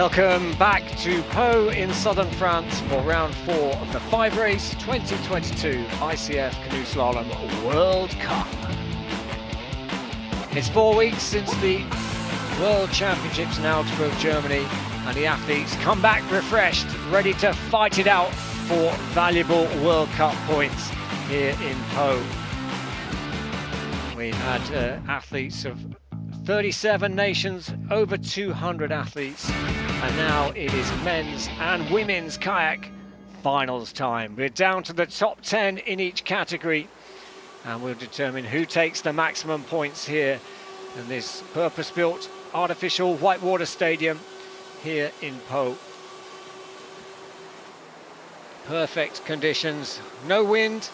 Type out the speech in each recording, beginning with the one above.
Welcome back to Pau in southern France for round 4 of the 5-race 2022 ICF Canoe Slalom World Cup. It's 4 weeks since the World Championships in Augsburg, Germany, and the athletes come back refreshed, ready to fight it out for valuable World Cup points here in Pau. We've had athletes of 37 nations, over 200 athletes, and now it is men's and women's kayak finals time. We're down to the top 10 in each category, and we'll determine who takes the maximum points here in this purpose-built artificial whitewater stadium here in Pau. Perfect conditions, no wind,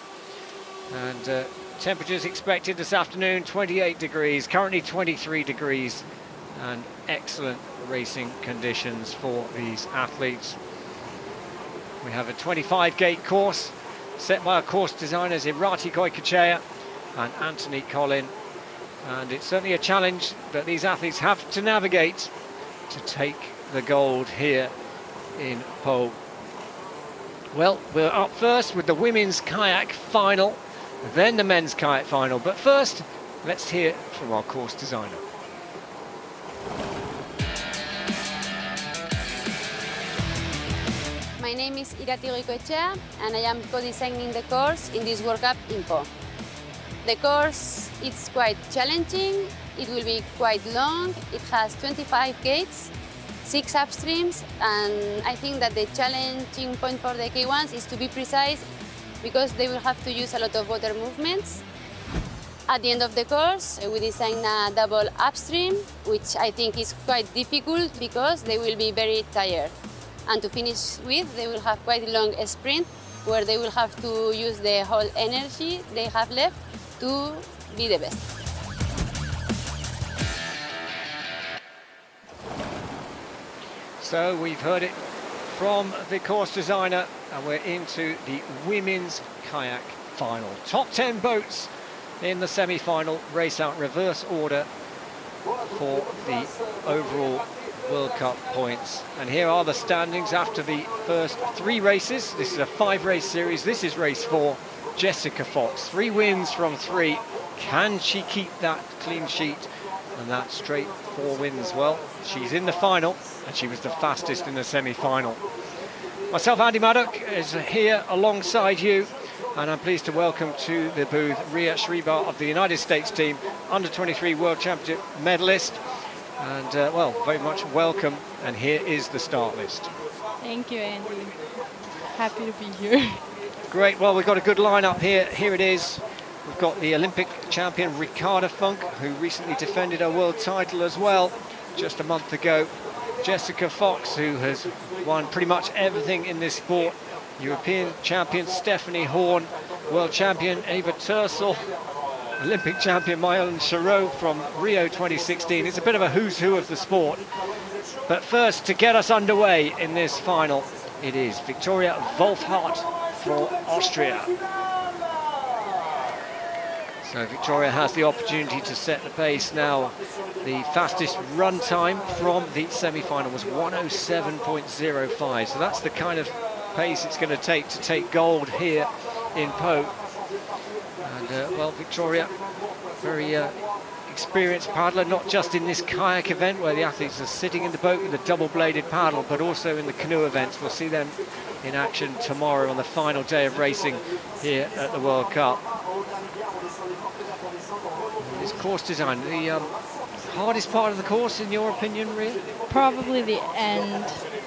and temperatures expected this afternoon, 28 degrees, currently 23 degrees, and excellent racing conditions for these athletes. We have a 25-gate course set by our course designers Canoe-Kayak and Anthony Collin, and it's certainly a challenge that these athletes have to navigate to take the gold here in Pau. Well, we're up first with the women's kayak final, then the men's kayak final, but first let's hear from our course designer. My name is Canoe-Kayak and I am co-designing the course in this World Cup in Pau. The course is quite challenging, it will be quite long, it has 25 gates, 6 upstreams, and I think that the challenging point for the K1s is to be precise because they will have to use a lot of water movements. At the end of the course, we design a double upstream, which I think is quite difficult because they will be very tired. And to finish with, they will have quite a long sprint where they will have to use the whole energy they have left to be the best. So we've heard it from the course designer, and we're into the women's kayak final. Top 10 boats in the semi-final, race out reverse order for the overall World Cup points. And here are the standings after the first 3 races. This is a 5-race series. This is race 4. Jessica Fox, 3 wins from 3. Can she keep that clean sheet and that straight 4 wins? Well, she's in the final, and she was the fastest in the semi-final. Myself, Andy Maddock, is here alongside you, and I'm pleased to welcome to the booth Ria Schreiber of the United States team, under-23 World Championship medalist. And well, very much welcome, and here is the start list. Thank you, Andy. Happy to be here. Great, well, we've got a good lineup here. Here it is. We've got the Olympic champion Ricarda Funk, who recently defended her world title as well, just a month ago. Jessica Fox, who has won pretty much everything in this sport. European champion Stephanie Horn, world champion Ava Tersel, Olympic champion Mylan Chareau from Rio 2016. It's a bit of a who's who of the sport. But first, to get us underway in this final, it is Victoria Wolfhardt for Austria. So Victoria has the opportunity to set the pace now. The fastest run time from the semi-final was 107.05. So that's the kind of pace it's going to take gold here in Pau. And well, Victoria, very experienced paddler, not just in this kayak event where the athletes are sitting in the boat with a double-bladed paddle, but also in the canoe events. We'll see them in action tomorrow on the final day of racing here at the World Cup. This course design, the hardest part of the course, in your opinion, Ria? Probably the end,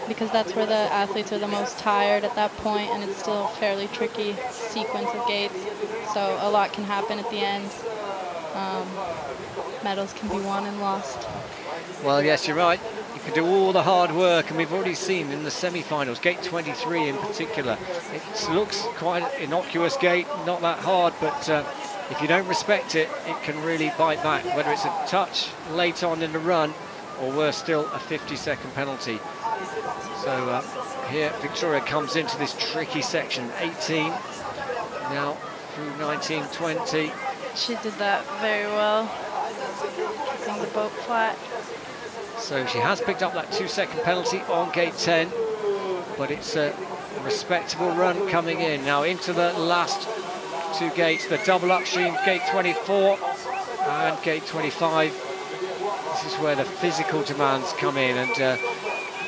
because that's where the athletes are the most tired at that point, and it's still a fairly tricky sequence of gates. So a lot can happen at the end. Medals can be won and lost. Well, yes, you're right. You can do all the hard work, and we've already seen in the semi-finals, gate 23 in particular. It looks quite an innocuous gate, not that hard, but if you don't respect it, it can really bite back, whether it's a touch late on in the run, or worse still, a 50-second penalty. So here Victoria comes into this tricky section, 18, now through 19, 20. She did that very well, keeping the boat flat. So she has picked up that 2-second penalty on gate 10, but it's a respectable run coming in. Now into the last two gates, the double upstream, gate 24 and gate 25. This is where the physical demands come in, and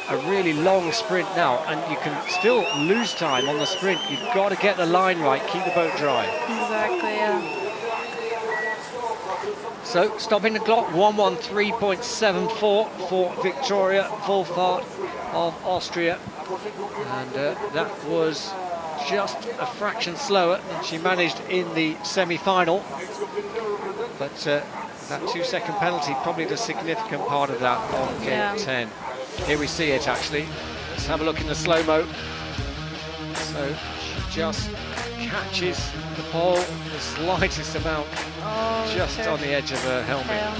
a really long sprint now, and you can still lose time on the sprint. You've got to get the line right, keep the boat dry. Exactly, yeah. So stopping the clock, 1:13.74 for Victoria Wohlfahrt of Austria, and that was just a fraction slower than she managed in the semi-final, but that 2-second penalty probably the significant part of that on gate 10. Here we see it actually. Let's have a look in the slow-mo. So she just catches the pole the slightest amount, just on the edge of her helmet. Yeah.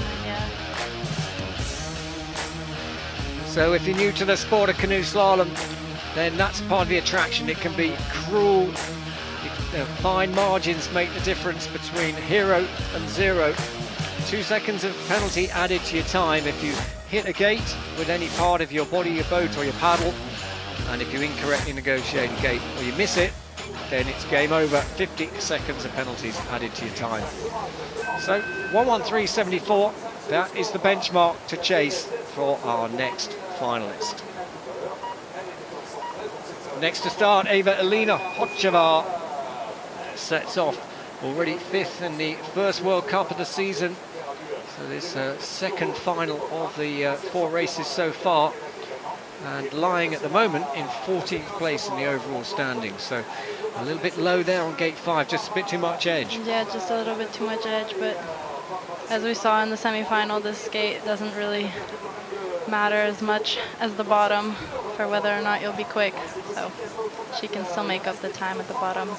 So if you're new to the sport of canoe slalom, then that's part of the attraction. It can be cruel. Fine margins make the difference between hero and zero. 2 seconds of penalty added to your time if you hit a gate with any part of your body, your boat or your paddle, and if you incorrectly negotiate a gate or you miss it, then it's game over. 50 seconds of penalties added to your time. So 1:13.74, that is the benchmark to chase for our next finalist. Next to start, Eva-Elina Hocevar sets off, already 5th in the first World Cup of the season. So this second final of the 4 races so far, and lying at the moment in 14th place in the overall standing. So a little bit low there on gate 5, just a bit too much edge. Yeah, just a little bit too much edge, but as we saw in the semi-final, this gate doesn't really matter as much as the bottom for whether or not you'll be quick. So she can still make up the time at the bottom.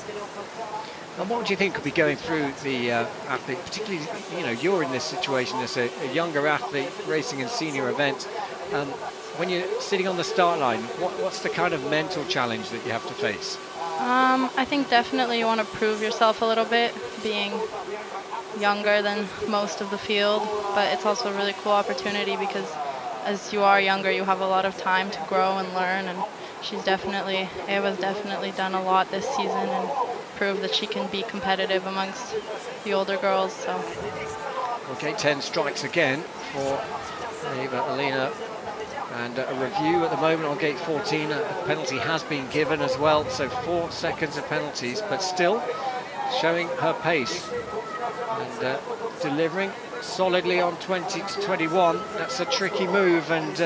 And what do you think could be going through the athlete, particularly, you know, you're in this situation as a younger athlete racing in senior events. When you're sitting on the start line, what's the kind of mental challenge that you have to face? I think definitely you want to prove yourself a little bit, being younger than most of the field, but it's also a really cool opportunity because as you are younger, you have a lot of time to grow and learn, and Eva's definitely done a lot this season and proved that she can be competitive amongst the older girls. So. Well, gate 10 strikes again for Eva-Elina, and a review at the moment on gate 14. A penalty has been given as well, so 4 seconds of penalties, but still showing her pace and delivering solidly on 20 to 21. That's a tricky move, and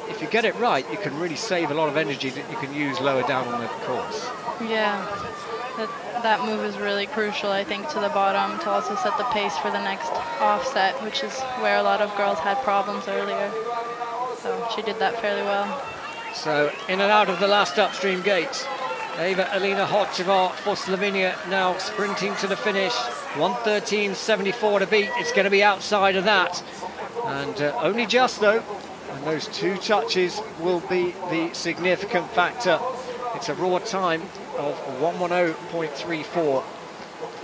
if you get it right, you can really save a lot of energy that you can use lower down on the course. Yeah, that move is really crucial, I think, to the bottom to also set the pace for the next offset, which is where a lot of girls had problems earlier. So she did that fairly well. So in and out of the last upstream gate, Eva-Elina Hocevar for Slovenia now sprinting to the finish. 1:13.74 to beat. It's going to be outside of that, and only just though. And those 2 touches will be the significant factor. It's a raw time of 1:10.34,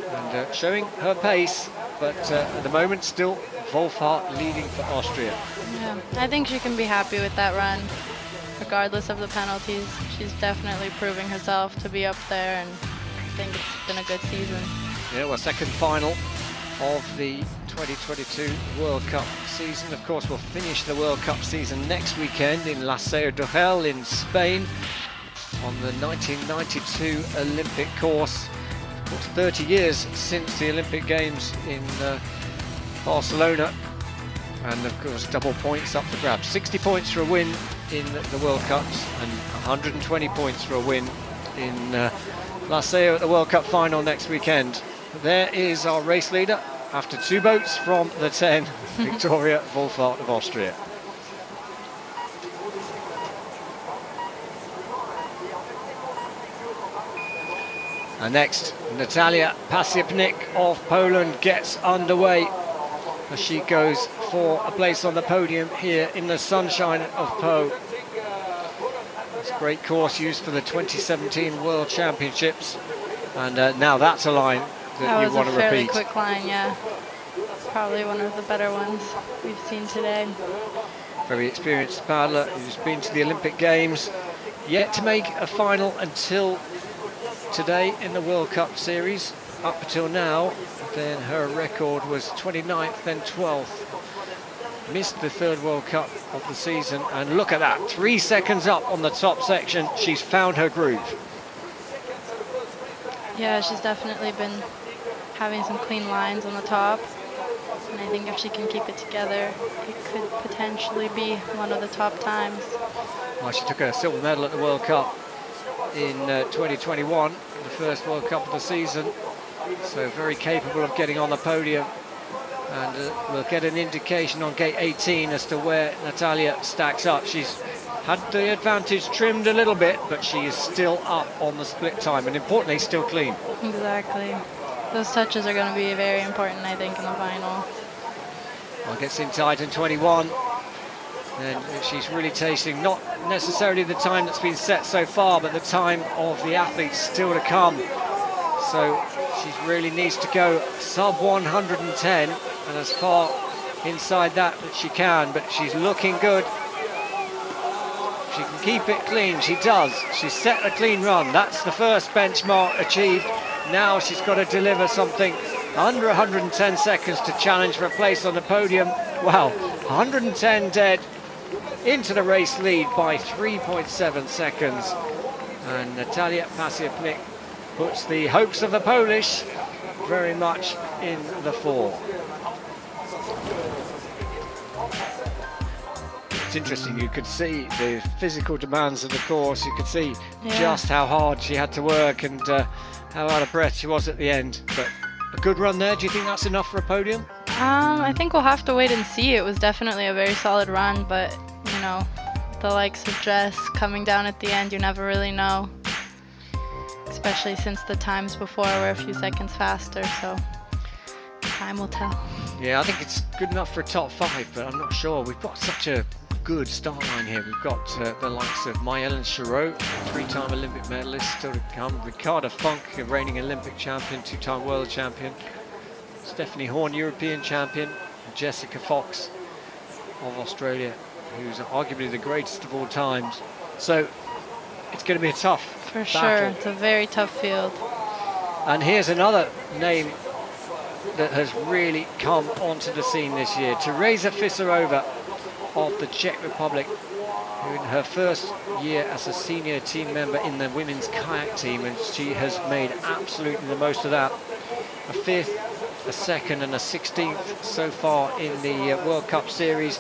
and showing her pace, but at the moment still Wohlfahrt leading for Austria. Yeah, I think she can be happy with that run, regardless of the penalties. She's definitely proving herself to be up there, and I think it's been a good season. Yeah, well, second final of the 2022 World Cup season. Of course, we'll finish the World Cup season next weekend in La Seu d'Urgell in Spain on the 1992 Olympic course. Of course, 30 years since the Olympic Games in Barcelona, and of course double points up for grabs. 60 points for a win in the World Cups and 120 points for a win in La Seu at the World Cup final next weekend. There is our race leader after 2 boats from the 10, Victoria Wohlfahrt of Austria. And next, Natalia Pasiepnik of Poland gets underway as she goes for a place on the podium here in the sunshine of Po. It's a great course used for the 2017 World Championships, and now that's a line that you want to repeat. That was a fairly quick line, yeah. Probably one of the better ones we've seen today. Very experienced paddler who's been to the Olympic Games, yet to make a final until today in the World Cup series. Up until now, then her record was 29th, then 12th. Missed the third World Cup of the season, and look at that, 3 seconds up on the top section. She's found her groove. Yeah, she's definitely been having some clean lines on the top, and I think if she can keep it together, it could potentially be one of the top times. Well, she took a silver medal at the World Cup in 2021, the first World Cup of the season, so very capable of getting on the podium. And we'll get an indication on gate 18 as to where Natalia stacks up. She's had the advantage trimmed a little bit, but she is still up on the split time, and importantly, still clean. Exactly. Those touches are going to be very important, I think, in the final. Well, gets in tight in 21, and she's really tasting not necessarily the time that's been set so far, but the time of the athletes still to come. So she really needs to go sub 110 and as far inside that she can, but she's looking good. If she can keep it clean, she does. She's set a clean run. That's the first benchmark achieved. Now she's got to deliver something under 110 seconds to challenge for a place on the podium. Wow, 110 dead, into the race lead by 3.7 seconds. And Natalia Pasiapnik puts the hopes of the Polish very much in the fore. It's interesting, you could see the physical demands of the course, you could see just how hard she had to work and how out of breath she was at the end. But a good run there. Do you think that's enough for a podium? I think we'll have to wait and see. It was definitely a very solid run, but you know, the likes of Jess coming down at the end, you never really know. Especially since the times before were a few seconds faster, so time will tell. Yeah, I think it's good enough for a top 5, but I'm not sure. We've got such a good start line here. We've got the likes of Mayellen Chirot, 3-time Olympic medalist, still to come. Ricarda Funk, a reigning Olympic champion, 2-time world champion. Stephanie Horn, European champion. And Jessica Fox of Australia, who's arguably the greatest of all times. So it's going to be a tough For battle. sure, it's a very tough field. And here's another name that has really come onto the scene this year. Teresa Fisarova of the Czech Republic, who in her first year as a senior team member in the women's kayak team, and she has made absolutely the most of that. A 5th, a 2nd and a 16th so far in the World Cup series,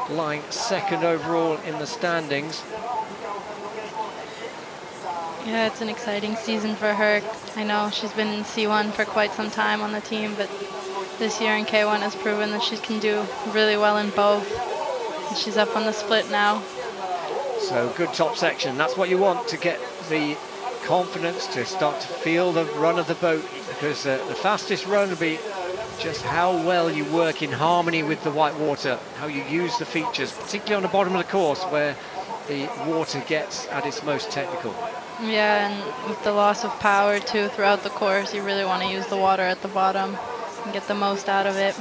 lying 2nd overall in the standings. Yeah, it's an exciting season for her. I know she's been in C1 for quite some time on the team, but this year in K1 has proven that she can do really well in both. And she's up on the split now. So good top section. That's what you want to get the confidence to start to feel the run of the boat, because the fastest run will be just how well you work in harmony with the white water, how you use the features, particularly on the bottom of the course where the water gets at its most technical. Yeah, and with the loss of power too throughout the course, you really want to use the water at the bottom and get the most out of it.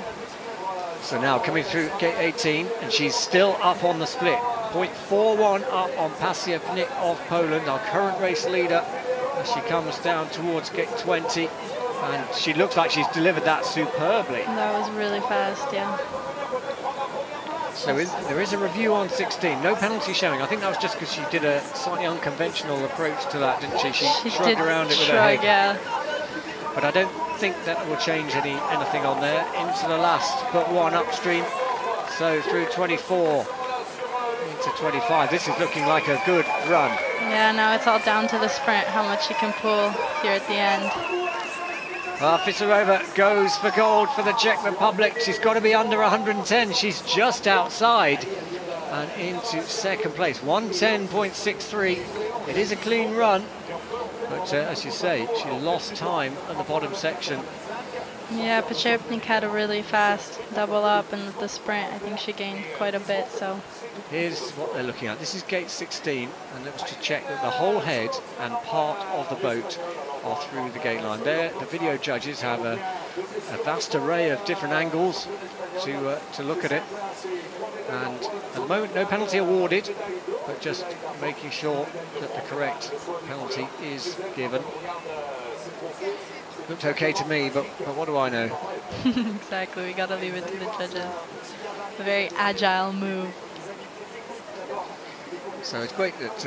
So now coming through gate 18, and she's still up on the split. 0.41 up on Pasiapnik of Poland, our current race leader, as she comes down towards gate 20. And she looks like she's delivered that superbly. That was really fast, yeah. So there is a review on 16, no penalty showing. I think that was just because she did a slightly unconventional approach to that, didn't she? She shrugged around it with her head. Yeah. But I don't think that will change anything on there. Into the last but one upstream. So through 24 into 25. This is looking like a good run. Yeah, now it's all down to the sprint, how much she can pull here at the end. Fisarova goes for gold for the Czech Republic. She's got to be under 110. She's just outside and into second place. 110.63. It is a clean run, but as you say, she lost time at the bottom section. Yeah, Pasiapnik had a really fast double up, and the sprint, I think she gained quite a bit. So here's what they're looking at. This is gate 16, and that was to check that the whole head and part of the boat are through the gate line. There, the video judges have a vast array of different angles to look at it. And at the moment, no penalty awarded, but just making sure that the correct penalty is given. Looked okay to me, but what do I know? Exactly, we gotta leave it to the judges. A very agile move. So it's great that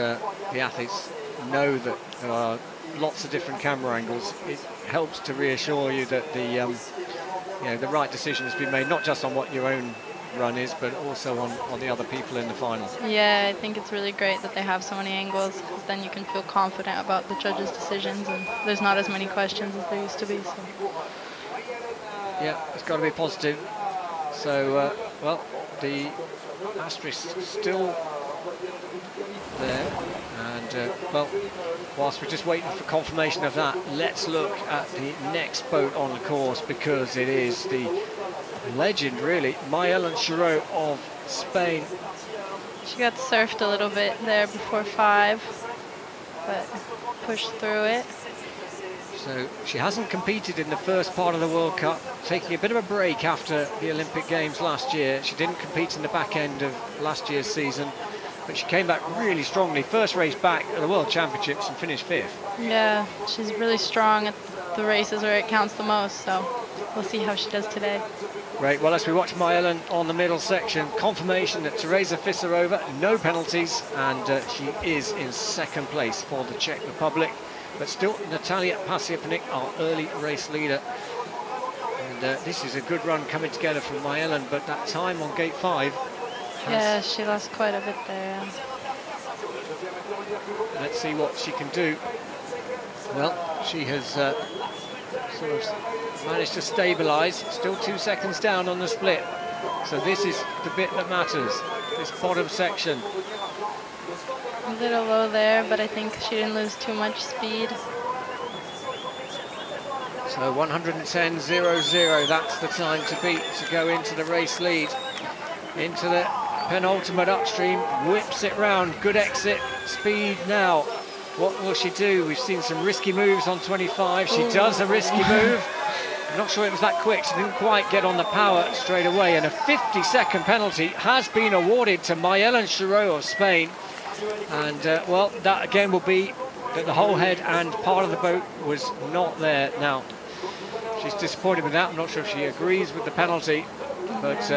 the athletes know that there are lots of different camera angles. It helps to reassure you that the right decision has been made, not just on what your own run is, but also on the other people in the final. Yeah, I think it's really great that they have so many angles, because then you can feel confident about the judges' decisions, and there's not as many questions as there used to be. So. Yeah, it's got to be positive. So, well, the asterisk still there, and well, whilst we're just waiting for confirmation of that, let's look at the next boat on the course, because it is the legend, really, Mayelen Chirot of Spain. She got surfed a little bit there before 5, but pushed through it. So she hasn't competed in the first part of the World Cup, taking a bit of a break after the Olympic Games last year. She didn't compete in the back end of last year's season, but she came back really strongly. First race back at the World Championships and finished 5th. Yeah, she's really strong at the races where it counts the most, so we'll see how she does today. Great. Well, as we watch Mayelen on the middle section, confirmation that Teresa Fisarova, no penalties, and she is in second place for the Czech Republic. But still, Natalia Pasiepnik, our early race leader. And this is a good run coming together from Mayelen, but that time on gate 5 yeah, she lost quite a bit there. Let's see what she can do. Well, she has sort of managed to stabilise, still 2 seconds down on the split. So this is the bit that matters, this bottom section. A little low there, but I think she didn't lose too much speed. So 110.00, that's the time to beat to go into the race lead. Into the penultimate upstream, whips it round, good exit, speed now. What will she do? We've seen some risky moves on 25. She does a risky move. I'm not sure it was that quick. She didn't quite get on the power straight away. And a 50-second penalty has been awarded to Mayelen Chirot of Spain. And, well, that again will be that the whole head and part of the boat was not there. Now, she's disappointed with that. I'm not sure if she agrees with the penalty. But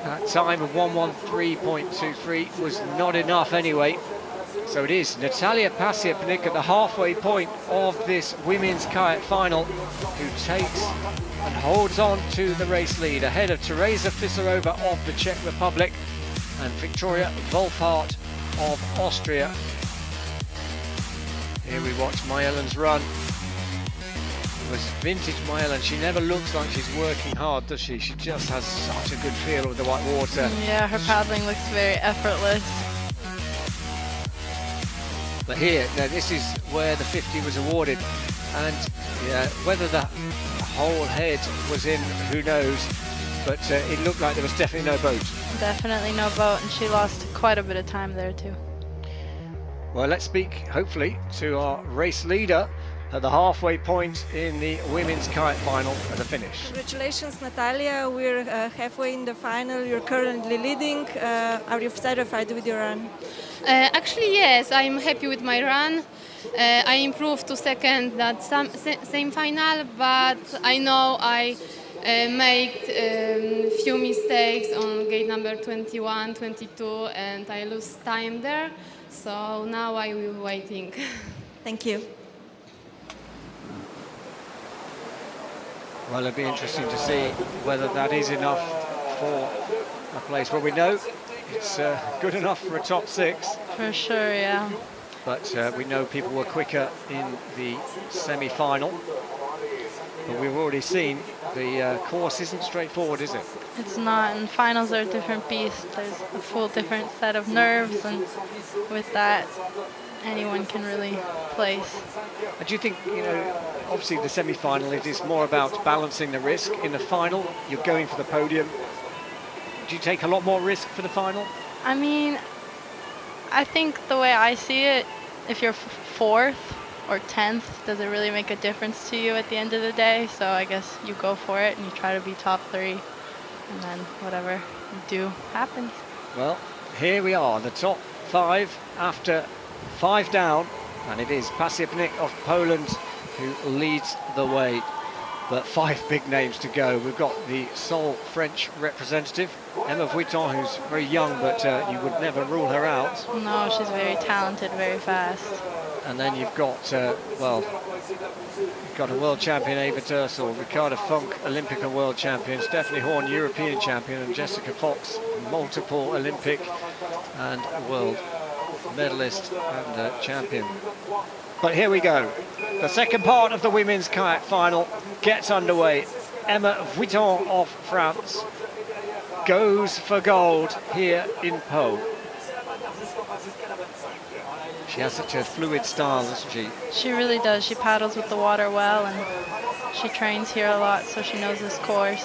that time of 1:13.23 was not enough anyway. So it is Natalia Pasiepnik at the halfway point of this women's kayak final, who takes and holds on to the race lead ahead of Teresa Fisarova of the Czech Republic and Victoria Wolfhard of Austria. Here we watch Mayelen's run. It was vintage Mayelen. She never looks like she's working hard, does she? She just has such a good feel with the white water. Yeah, her paddling looks very effortless. But here, now this is where the 50 was awarded, and yeah, whether the whole head was in, who knows, but it looked like there was definitely no boat. Definitely no boat, and she lost quite a bit of time there too. Well, let's speak, hopefully, to our race leader at the halfway point in the women's kayak final at the finish. Congratulations, Natalia. We're halfway in the final. You're currently leading. Are you satisfied with your run? Actually, yes, I'm happy with my run. I improved to second that same final, but I know I made few mistakes on gate number 21, 22, and I lose time there. So now I will be waiting. Thank you. Well, it'll be interesting to see whether that is enough for a place. Well, we know it's good enough for a top 6. For sure, yeah. But we know people were quicker in the semi-final. But we've already seen the course isn't straightforward, is it? It's not, and finals are a different beast. There's a full different set of nerves, and with that, anyone can really place. And do you think, you know, obviously the semi-final, it is more about balancing the risk. In the final, you're going for the podium. Do you take a lot more risk for the final? I mean, I think the way I see it, if you're 4th or 10th, does it really make a difference to you at the end of the day? So I guess you go for it and you try to be top 3. and then whatever you do happens. Well, here we are, the top 5 after 5 down, and it is Pasiepnik of Poland who leads the way. But 5 big names to go. We've got the sole French representative, Emma Vuitton, who's very young, but you would never rule her out. No, she's very talented, very fast. And then you've got, well, you've got a world champion, Eva Tersel, Ricarda Funk, Olympic and world champion, Stephanie Horn, European champion, and Jessica Fox, multiple Olympic and world medalist and champion. But here we go. The second part of the women's kayak final gets underway. Emma Vuitton of France goes for gold here in Pau. She has such a fluid style, doesn't she? She really does. She paddles with the water well, and she trains here a lot, so she knows this course.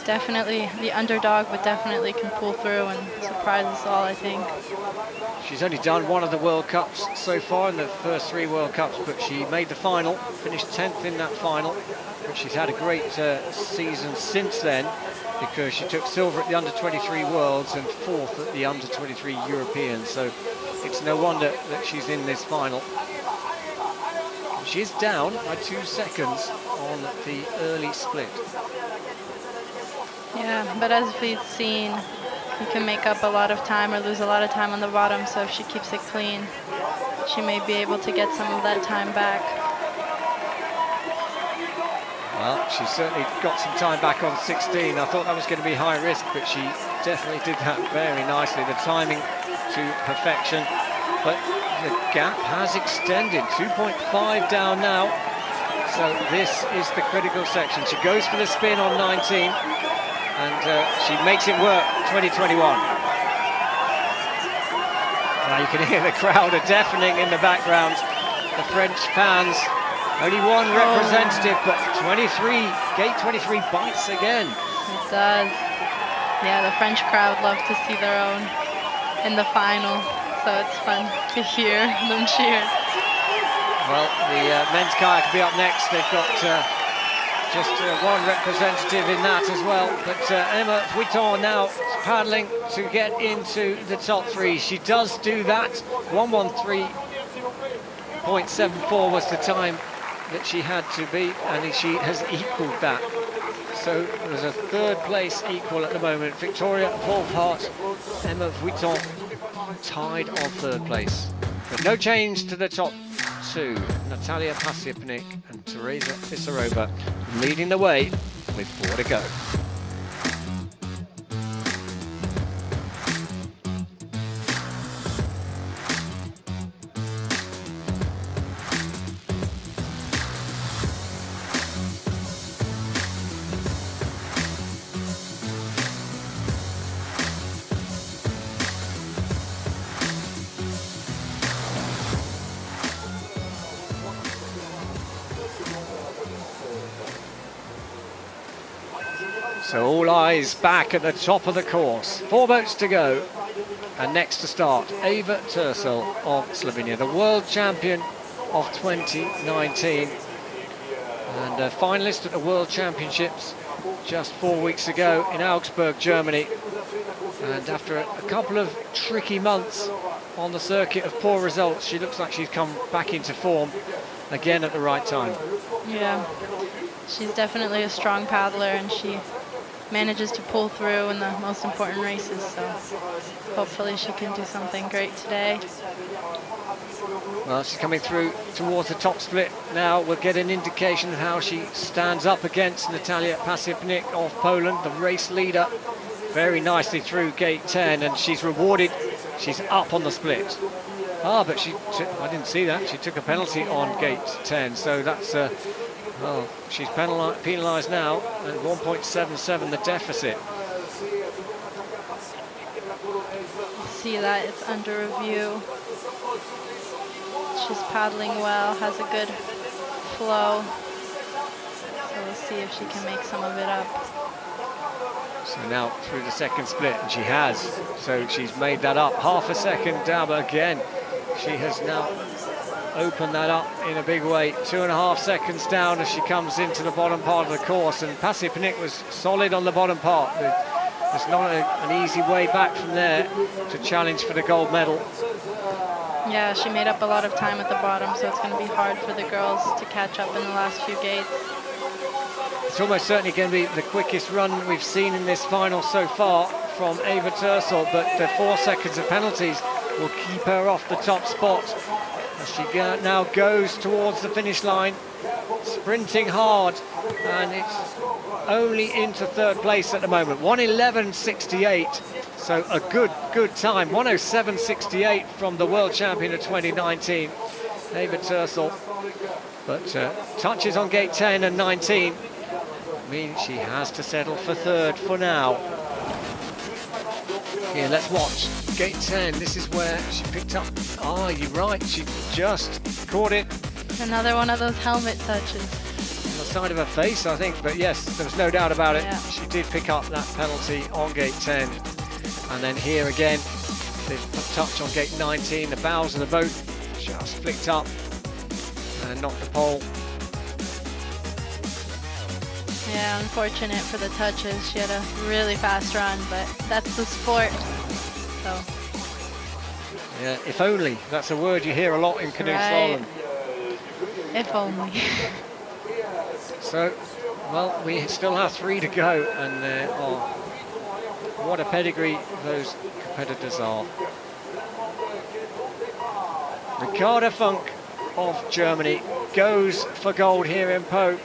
Definitely the underdog, but definitely can pull through and surprise us all, I think. She's only done one of the World Cups so far in the first 3 World Cups, but she made the final, finished 10th in that final. But she's had a great season since then, because she took silver at the Under-23 Worlds and 4th at the Under-23 Europeans. So it's no wonder that she's in this final. She's down by 2 seconds on the early split. Yeah, but as we've seen, you can make up a lot of time or lose a lot of time on the bottom, so if she keeps it clean, she may be able to get some of that time back. Well, she certainly got some time back on 16. I thought that was going to be high risk, but she definitely did that very nicely. The timing to perfection, but the gap has extended, 2.5 down now. So this is the critical section. She goes for the spin on 19. And she makes it work, 2021. Now you can hear the crowd are deafening in the background. The French fans, only one representative, but 23, gate 23 bites again. It does. Yeah, the French crowd love to see their own in the final, so it's fun to hear them cheer. Well, the men's kayak will be up next. They've got just one representative in that as well, but Emma Vuitton now paddling to get into the top 3. She does do that. 113.74 was the time that she had to beat, and she has equaled that. So there's a 3rd place equal at the moment. Victoria Wolfhart, Emma Vuitton tied on 3rd place. But no change to the top 2. Natalia Pasiepnik and Teresa Fisarova leading the way with 4 to go. So all eyes back at the top of the course. 4 boats to go. And next to start, Eva Tersel of Slovenia, the world champion of 2019. And a finalist at the World Championships just 4 weeks ago in Augsburg, Germany. And after a couple of tricky months on the circuit of poor results, she looks like she's come back into form again at the right time. Yeah, she's definitely a strong paddler, and she manages to pull through in the most important races, so hopefully she can do something great today. Well, she's coming through towards the top split now. We'll get an indication of how she stands up against Natalia Pasiepnik of Poland, the race leader, very nicely through gate 10, and she's rewarded. She's up on the split. Ah, but I didn't see that. She took a penalty on gate 10, so that's well, she's penalised now at 1.77 the deficit. See that it's under review. She's paddling well, has a good flow. So we'll see if she can make some of it up. So now through the second split, and she has. So she's made that up. Half a second down, but again, she has now open that up in a big way. 2.5 seconds down as she comes into the bottom part of the course, and Pasipnik was solid on the bottom part. There's not an easy way back from there to challenge for the gold medal. Yeah, she made up a lot of time at the bottom, so it's going to be hard for the girls to catch up in the last few gates. It's almost certainly going to be the quickest run we've seen in this final so far from Eva Tersel, but the 4 seconds of penalties will keep her off the top spot as she now goes towards the finish line, sprinting hard, and it's only into third place at the moment. 1:11.68, so a good time. 1:07.68 from the world champion of 2019, Eva Tersel, but touches on gate 10 and 19 means she has to settle for third for now. Here, let's watch gate 10. This is where she picked up. Oh, you're right, she just caught it. Another one of those helmet touches. On the side of her face, I think, but yes, there was no doubt about it. Yeah. She did pick up that penalty on gate 10. And then here again, the touch on gate 19, the bows of the boat just flicked up and knocked the pole. Yeah, unfortunate for the touches. She had a really fast run, but that's the sport. So. Yeah, if only. That's a word you hear a lot in canoe Right. slalom. If only. So, well, we still have 3 to go, and what a pedigree those competitors are. Ricarda Funk of Germany goes for gold here in Pau.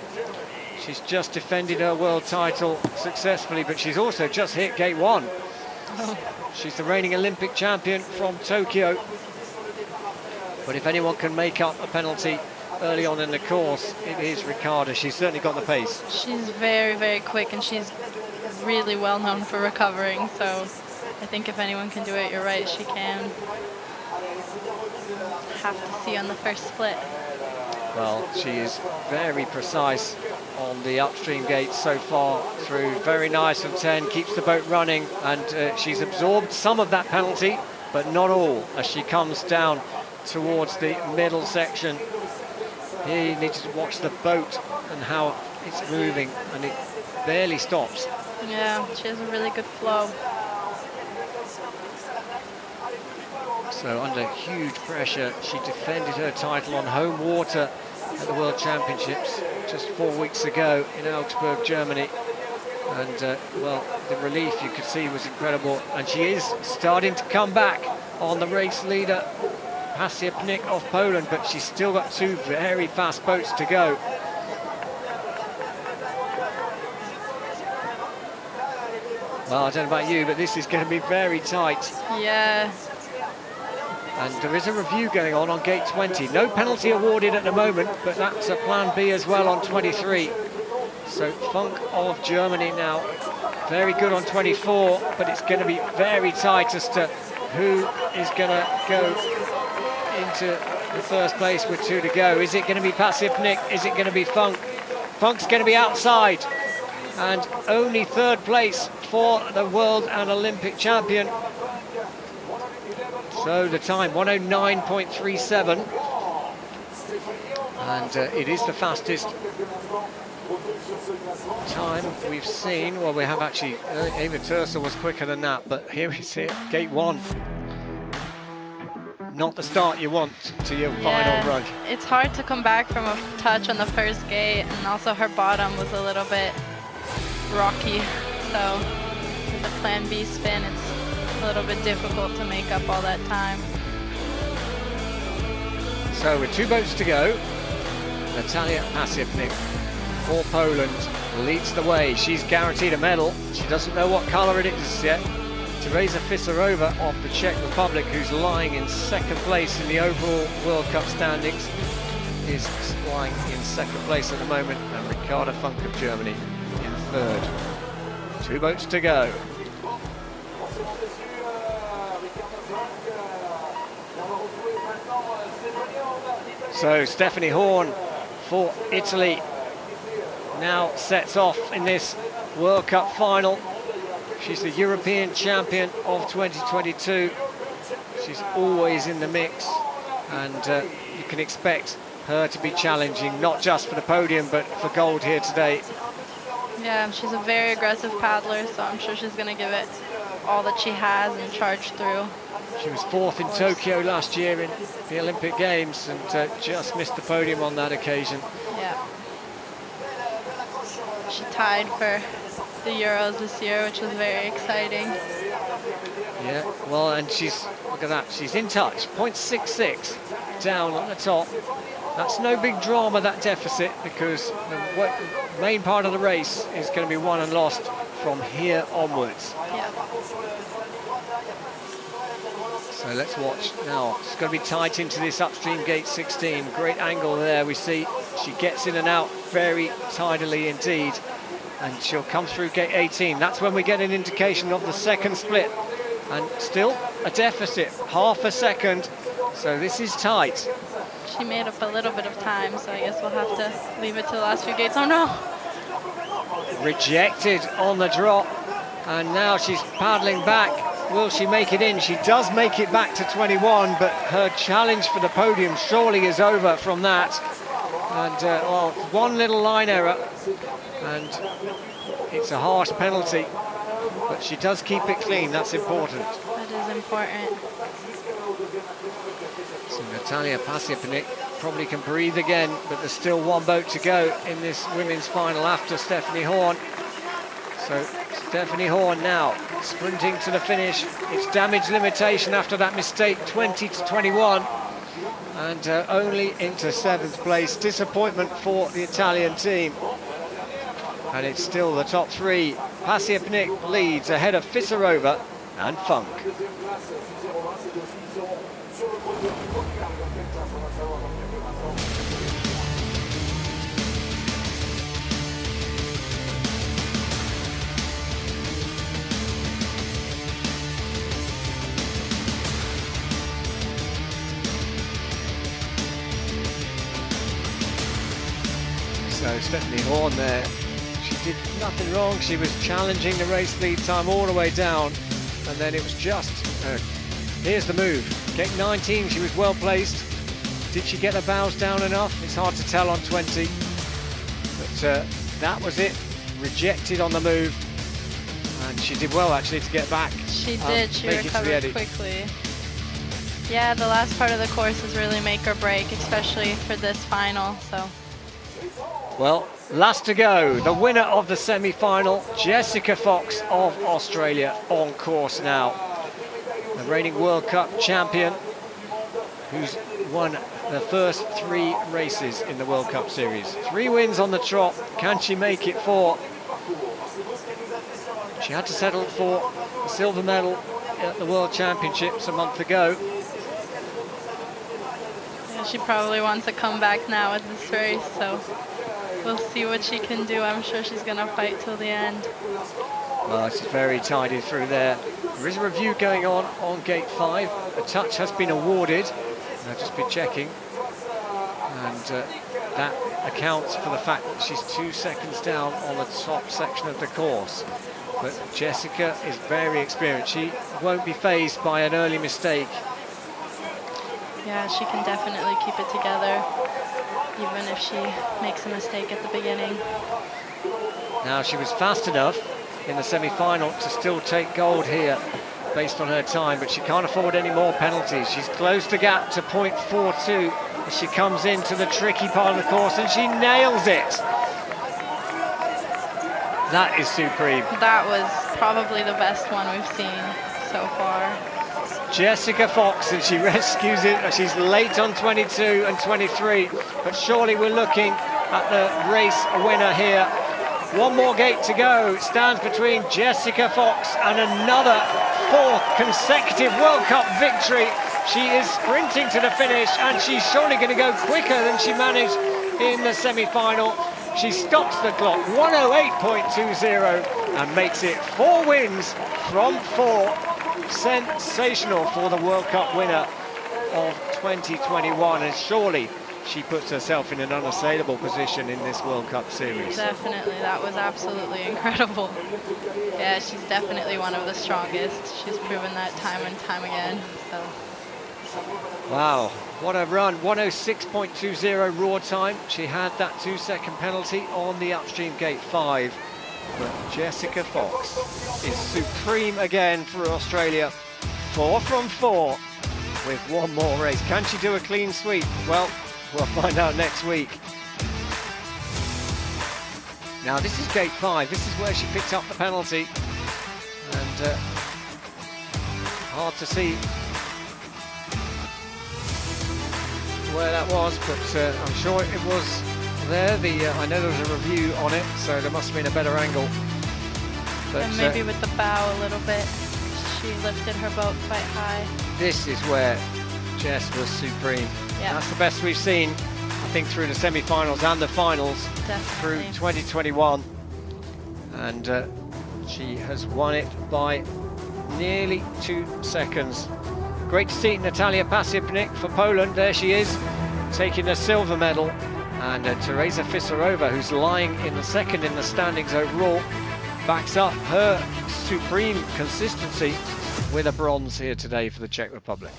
She's just defended her world title successfully, but she's also just hit gate 1. Oh. She's the reigning Olympic champion from Tokyo. But if anyone can make up a penalty early on in the course, it is Ricarda. She's certainly got the pace. She's very, very quick, and she's really well known for recovering. So I think if anyone can do it, you're right, she can. Have to see on the first split. Well, she is very precise on the upstream gates so far through. Very nice on 10, keeps the boat running, and she's absorbed some of that penalty, but not all, as she comes down towards the middle section. Here you need to watch the boat and how it's moving, and it barely stops. Yeah, she has a really good flow. So under huge pressure, she defended her title on home water at the World Championships just 4 weeks ago in Augsburg, Germany. And well, the relief you could see was incredible. And she is starting to come back on the race leader, Pasipnik of Poland, but she's still got 2 very fast boats to go. Well, I don't know about you, but this is going to be very tight. Yeah. And there is a review going on gate 20. No penalty awarded at the moment, but that's a plan B as well on 23. So Funk of Germany now very good on 24, but it's going to be very tight as to who is going to go into the first place with 2 to go. Is it going to be Pasipnik? Is it going to be Funk? Funk's going to be outside, and only 3rd place for the world and Olympic champion. So the time, 1:09.37, and it is the fastest time we've seen. Well, we have actually, Eva Tersel was quicker than that, but here we see it, gate 1. Not the start you want to your final run. It's hard to come back from a touch on the first gate, and also her bottom was a little bit rocky, so with the plan B spin, it's a little bit difficult to make up all that time. So with 2 boats to go, Natalia Pasipnik for Poland leads the way. She's guaranteed a medal. She doesn't know what colour it is yet. Teresa Fisarova of the Czech Republic, who's lying in 2nd place in the overall World Cup standings, is lying in 2nd place at the moment, and Ricarda Funk of Germany in 3rd. 2 boats to go. So Stephanie Horn for Italy now sets off in this World Cup final. She's the European champion of 2022. She's always in the mix, and you can expect her to be challenging, not just for the podium, but for gold here today. Yeah, she's a very aggressive paddler, so I'm sure she's going to give it all that she has and charge through. She was 4th in Tokyo last year in the Olympic Games and just missed the podium on that occasion. Yeah. She tied for the Euros this year, which was very exciting. Yeah, well, and she's, look at that, she's in touch, 0.66 down at the top. That's no big drama, that deficit, because the main part of the race is going to be won and lost from here onwards. Yeah. So let's watch now. It's going to be tight into this upstream gate 16. Great angle there. We see she gets in and out very tidily indeed. And she'll come through gate 18. That's when we get an indication of the second split. And still a deficit, half a second. So this is tight. She made up a little bit of time, so I guess we'll have to leave it to the last few gates. Oh no! Rejected on the drop. And now she's paddling back. Will she make it in? She does make it back to 21, but her challenge for the podium surely is over from that. And well, one little line error, and it's a harsh penalty, but she does keep it clean. That's important. That is important. So Natalia Pasiepnik probably can breathe again, but there's still one boat to go in this women's final after Stephanie Horn. So Stephanie Horn now sprinting to the finish. It's damage limitation after that mistake, 20 to 21. And only into 7th place. Disappointment for the Italian team. And it's still the top 3. Pasiepnik leads ahead of Fisarova and Funk. So Stephanie Horn there, she did nothing wrong. She was challenging the race lead time all the way down, and then it was just, here's the move. Gate 19, she was well placed. Did she get her bows down enough? It's hard to tell on 20, but that was it. Rejected on the move, and she did well actually to get back. She did, she recovered quickly. Yeah, the last part of the course is really make or break, especially for this final, so. Well, last to go, the winner of the semi-final, Jessica Fox of Australia, on course now. The reigning World Cup champion, who's won the first 3 races in the World Cup Series. 3 wins on the trot. Can she make it 4? She had to settle for a silver medal at the World Championships a month ago. Yeah, she probably wants to come back now at this race, so we'll see what she can do. I'm sure she's going to fight till the end. Well, it's very tidy through there. There is a review going on gate 5. A touch has been awarded. I'll just be checking. And that accounts for the fact that she's 2 seconds down on the top section of the course. But Jessica is very experienced. She won't be fazed by an early mistake. Yeah, she can definitely keep it together, even if she makes a mistake at the beginning. Now, she was fast enough in the semi-final to still take gold here based on her time, but she can't afford any more penalties. She's closed the gap to 0.42 as she comes into the tricky part of the course, and she nails it. That is supreme. That was probably the best one we've seen so far. Jessica Fox, and she rescues it. She's late on 22 and 23, but surely we're looking at the race winner here. One more gate to go. It stands between Jessica Fox and another 4th consecutive World Cup victory. She is sprinting to the finish, and she's surely going to go quicker than she managed in the semi-final. She stops the clock, 108.20, and makes it 4 wins from 4. Sensational for the World Cup winner of 2021, and surely she puts herself in an unassailable position in this World Cup Series. Definitely, that was absolutely incredible. Yeah, she's definitely one of the strongest. She's proven that time and time again. So Wow, what a run. 106.20 raw time. She had that 2-second penalty on the upstream gate 5. But Jessica Fox is supreme again for Australia. 4 from 4 with one more race. Can she do a clean sweep? Well, we'll find out next week. Now this is gate 5. This is where she picked up the penalty. And hard to see where that was, but I'm sure it was there. I know there was a review on it, so there must have been a better angle. But, and maybe with the bow a little bit, she lifted her boat quite high. This is where Jess was supreme. Yeah. That's the best we've seen, I think, through the semi-finals and the finals. Definitely. Through 2021. And she has won it by nearly 2 seconds. Great to see Natalia Pasiepnik for Poland. There she is, taking a silver medal. And Teresa Fisarova, who's lying in the second in the standings overall, backs up her supreme consistency with a bronze here today for the Czech Republic.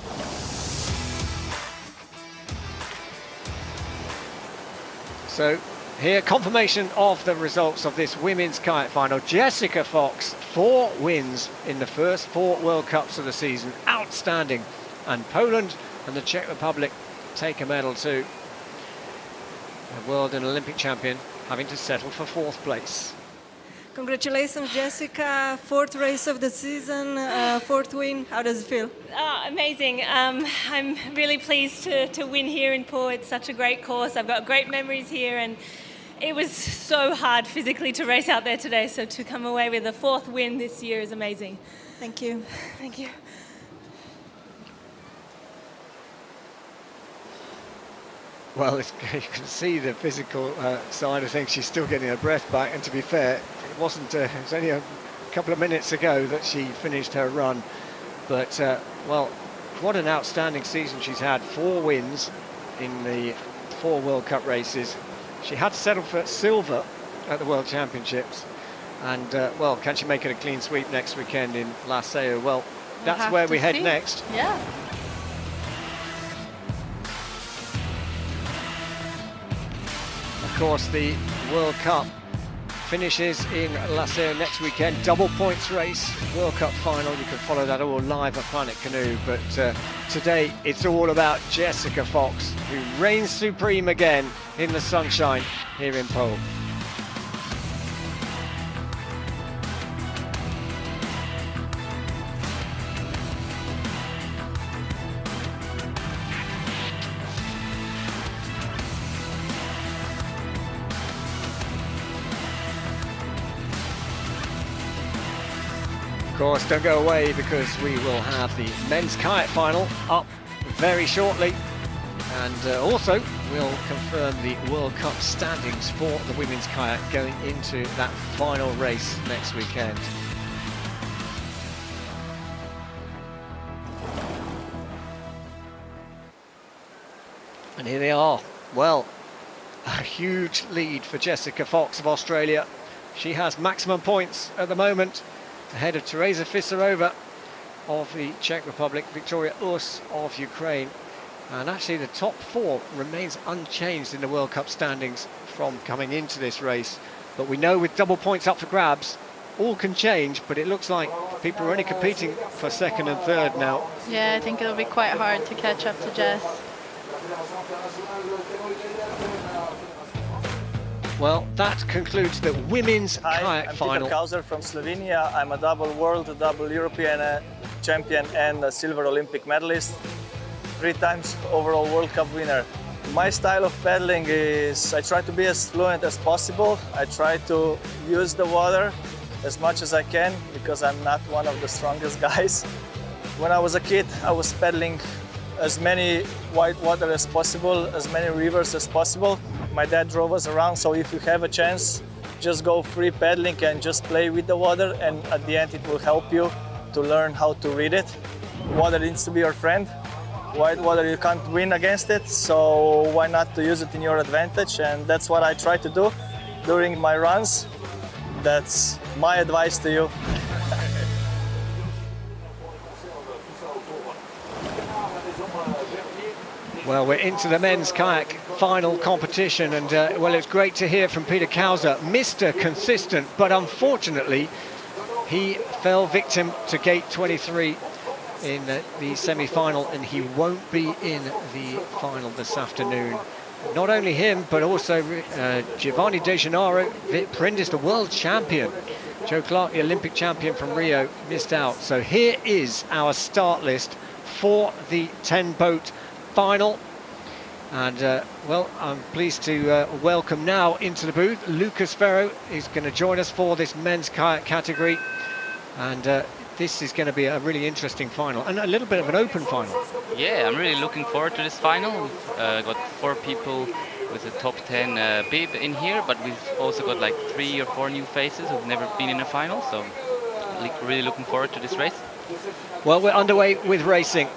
So here, confirmation of the results of this women's kayak final. Jessica Fox, 4 wins in the first 4 World Cups of the season. Outstanding. And Poland and the Czech Republic take a medal too. A world and Olympic champion having to settle for 4th place. Congratulations, Jessica. 4th race of the season, 4th win. How does it feel? Amazing. I'm really pleased to win here in Pau. It's such a great course. I've got great memories here, and it was so hard physically to race out there today. So to come away with a 4th win this year is amazing. Thank you. Thank you. Well, you can see the physical side of things. She's still getting her breath back, and to be fair, it wasn't. It was only a couple of minutes ago that she finished her run. But well, what an outstanding season she's had. 4 wins in the 4 World Cup races. She had to settle for silver at the World Championships, and well, can she make it a clean sweep next weekend in La Seo? Well, that's where we head next. Yeah. Of course, the World Cup finishes in La Seo next weekend. Double points race, World Cup final. You can follow that all live at Planet Canoe. But today, it's all about Jessica Fox, who reigns supreme again in the sunshine here in Pau. Of course, don't go away, because we will have the men's kayak final up very shortly, and also we'll confirm the World Cup standings for the women's kayak going into that final race next weekend. And here they are. Well, a huge lead for Jessica Fox of Australia. She has maximum points at the moment, ahead of Teresa Fisarova of the Czech Republic, Victoria Urs of Ukraine. And actually the top 4 remains unchanged in the World Cup standings from coming into this race. But we know with double points up for grabs, all can change, but it looks like people are only competing for 2nd and 3rd now. Yeah, I think it'll be quite hard to catch up to Jess. Well, that concludes the women's kayak I'm final. Peter Kauser from Slovenia. I'm a double world, double European champion and a silver Olympic medalist. 3 times overall World Cup winner. My style of paddling is I try to be as fluent as possible. I try to use the water as much as I can, because I'm not one of the strongest guys. When I was a kid, I was paddling as many white water as possible, as many rivers as possible. My dad drove us around, so if you have a chance, just go free paddling and just play with the water, and at the end it will help you to learn how to read it. Water needs to be your friend. White water, you can't win against it, so why not to use it in your advantage? And that's what I try to do during my runs. That's my advice to you. Well, we're into the men's kayak final competition, and well, it's great to hear from Peter Kauser, Mr. Consistent, but unfortunately he fell victim to gate 23 in the semi-final, and he won't be in the final this afternoon. Not only him, but also Giovanni De Gennaro, Vit Prindis, the world champion. Joe Clark, the Olympic champion from Rio, missed out. So here is our start list for the 10-boat final. And, well, I'm pleased to welcome now into the booth Lucas Ferro. He's going to join us for this men's kayak category. And this is going to be a really interesting final, and a little bit of an open final. Yeah, I'm really looking forward to this final. We've got 4 people with a top 10 bib in here, but we've also got like 3 or 4 new faces who've never been in a final, so really looking forward to this race. Well, we're underway with racing.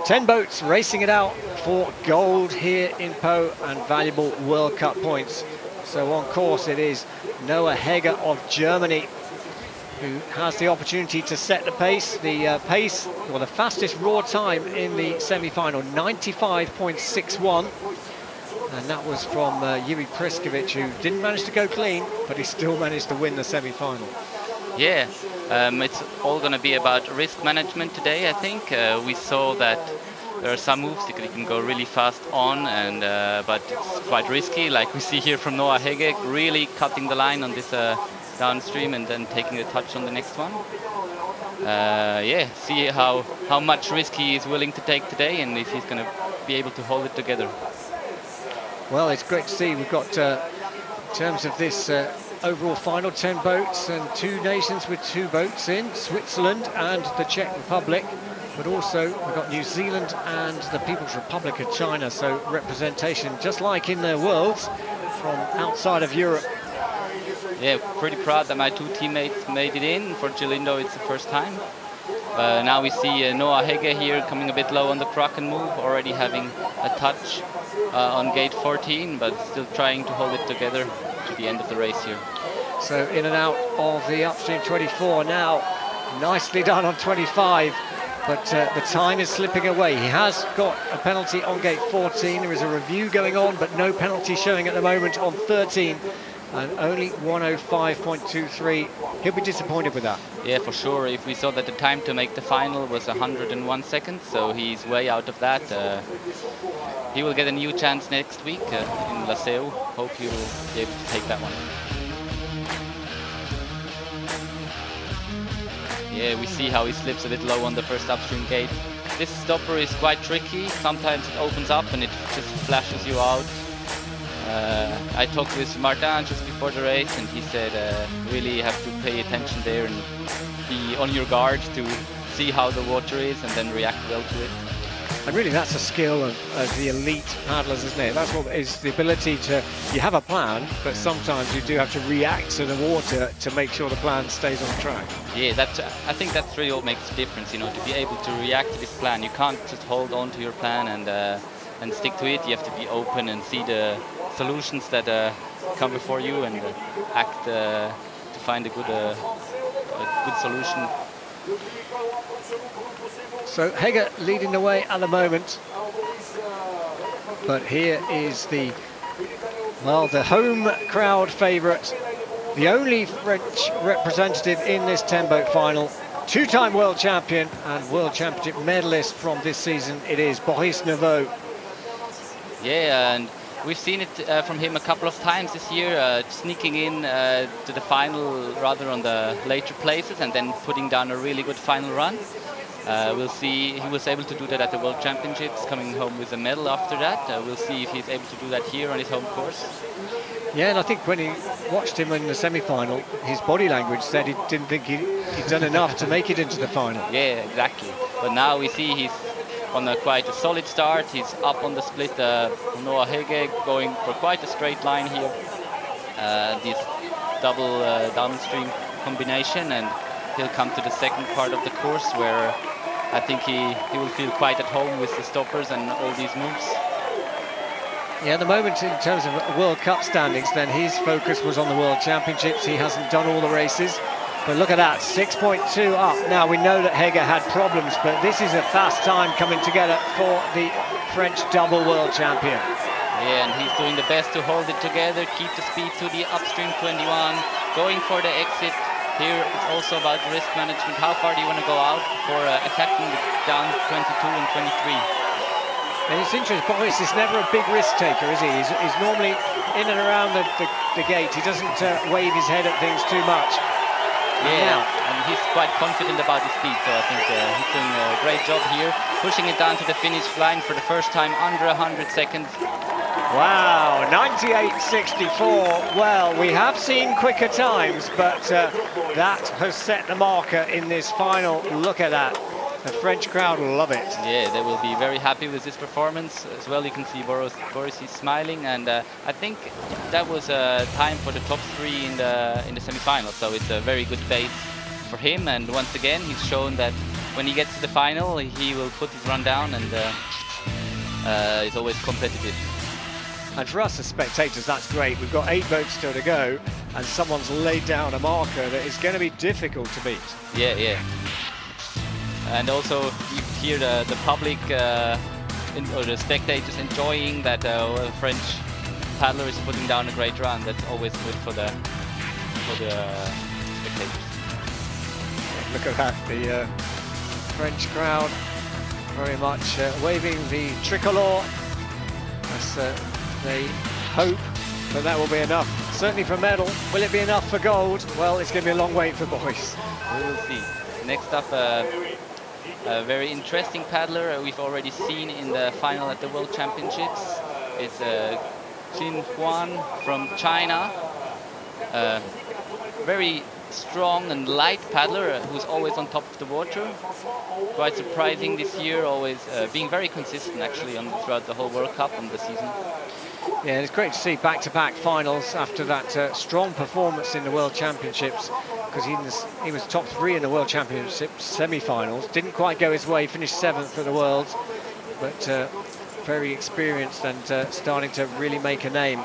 10 boats racing it out for gold here in Pau and valuable World Cup points. So on course it is Noah Hegger of Germany, who has the opportunity to set the pace. The pace, or the fastest raw time in the semi-final, 95.61. And that was from Yuri Priskovic, who didn't manage to go clean, but he still managed to win the semi-final. Yeah, it's all going to be about risk management today, I think. We saw that there are some moves that you can go really fast on, and but it's quite risky, like we see here from Noah Hegger, really cutting the line on this downstream and then taking a touch on the next one. Yeah, see how much risk he is willing to take today, and if he's going to be able to hold it together. Well, it's great to see. We've got, in terms of this overall final, 10 boats and 2 nations with 2 boats in, Switzerland and the Czech Republic, but also we've got New Zealand and the People's Republic of China, so representation just like in the Worlds from outside of Europe. Yeah, pretty proud that my 2 teammates made it in. For Gilindo, it's the first time. Now we see Noah Hegger here coming a bit low on the Kraken move, already having a touch on gate 14, but still trying to hold it together to the end of the race here. So in and out of the upstream 24 now. Nicely done on 25, but the time is slipping away. He has got a penalty on gate 14. There is a review going on, but no penalty showing at the moment on 13. And only 105.23. He'll be disappointed with that. Yeah, for sure. If we saw that the time to make the final was 101 seconds, so he's way out of that. He will get a new chance next week in Laseu. Hope he will be able to take that one. Yeah, we see how he slips a bit low on the first upstream gate. This stopper is quite tricky. Sometimes it opens up and it just flashes you out. I talked with Martin just before the race, and he said really have to pay attention there and be on your guard to see how the water is and then react well to it. And really that's a skill of the elite paddlers, isn't it? That's what is the ability to, you have a plan, but sometimes you do have to react to the water to make sure the plan stays on track. Yeah, I think that's really what makes the difference, you know, to be able to react to this plan. You can't just hold on to your plan and stick to it. You have to be open and see the solutions that come before you and act to find a good solution. So Hegger leading the way at the moment, but here is the home crowd favourite, the only French representative in this 10-boat final, 2-time world champion and world championship medalist from this season. It is Boris Neveu. Yeah, and we've seen it from him a couple of times this year, sneaking in to the final rather on the later places and then putting down a really good final run. We'll see, he was able to do that at the World Championships, coming home with a medal after that. We'll see if he's able to do that here on his home course. Yeah, and I think when he watched him in the semi-final, his body language said he didn't think he'd done enough to make it into the final. Yeah, exactly. But now we see he's on quite a solid start. He's up on the split. Noah Hegger going for quite a straight line here. This double downstream combination, and he'll come to the second part of the course where I think he will feel quite at home with the stoppers and all these moves. Yeah, at the moment in terms of World Cup standings, then his focus was on the World Championships. He hasn't done all the races. But look at that, 6.2 up. Now we know that Hege had problems, but this is a fast time coming together for the French double world champion. Yeah, and he's doing the best to hold it together, keep the speed to the upstream 21, going for the exit. Here it's also about risk management. How far do you want to go out for attacking the down 22 and 23? And it's interesting, Boris is never a big risk taker, is he? He's normally in and around the gate. He doesn't wave his head at things too much. Yeah, and he's quite confident about his speed, so I think he's doing a great job here, pushing it down to the finish line for the first time under 100 seconds. Wow, 98.64. Well, we have seen quicker times, but that has set the marker in this final. Look at that. The French crowd love it. Yeah, they will be very happy with this performance as well. You can see Boris is smiling, and I think that was time for the top 3 in the semi-final. So it's a very good base for him. And once again, he's shown that when he gets to the final, he will put his run down, and is always competitive. And for us as spectators, that's great. We've got 8 boats still to go, and someone's laid down a marker that is going to be difficult to beat. Yeah, yeah. And also you hear the public or the spectators enjoying that a French paddler is putting down a great run. That's always good for the spectators. Look at that, the French crowd very much waving the tricolor as they hope that that will be enough. Certainly for medal. Will it be enough for gold? Well, it's going to be a long wait for boys. We will see. Next up, a very interesting paddler we've already seen in the final at the World Championships. It's Jin Huan from China. Very strong and light paddler who's always on top of the water. Quite surprising this year, always being very consistent actually throughout the whole World Cup and the season. Yeah, it's great to see back-to-back finals after that strong performance in the World Championships, because he was top 3 in the World Championships semi-finals. Didn't quite go his way, finished 7th at the Worlds, but very experienced and starting to really make a name.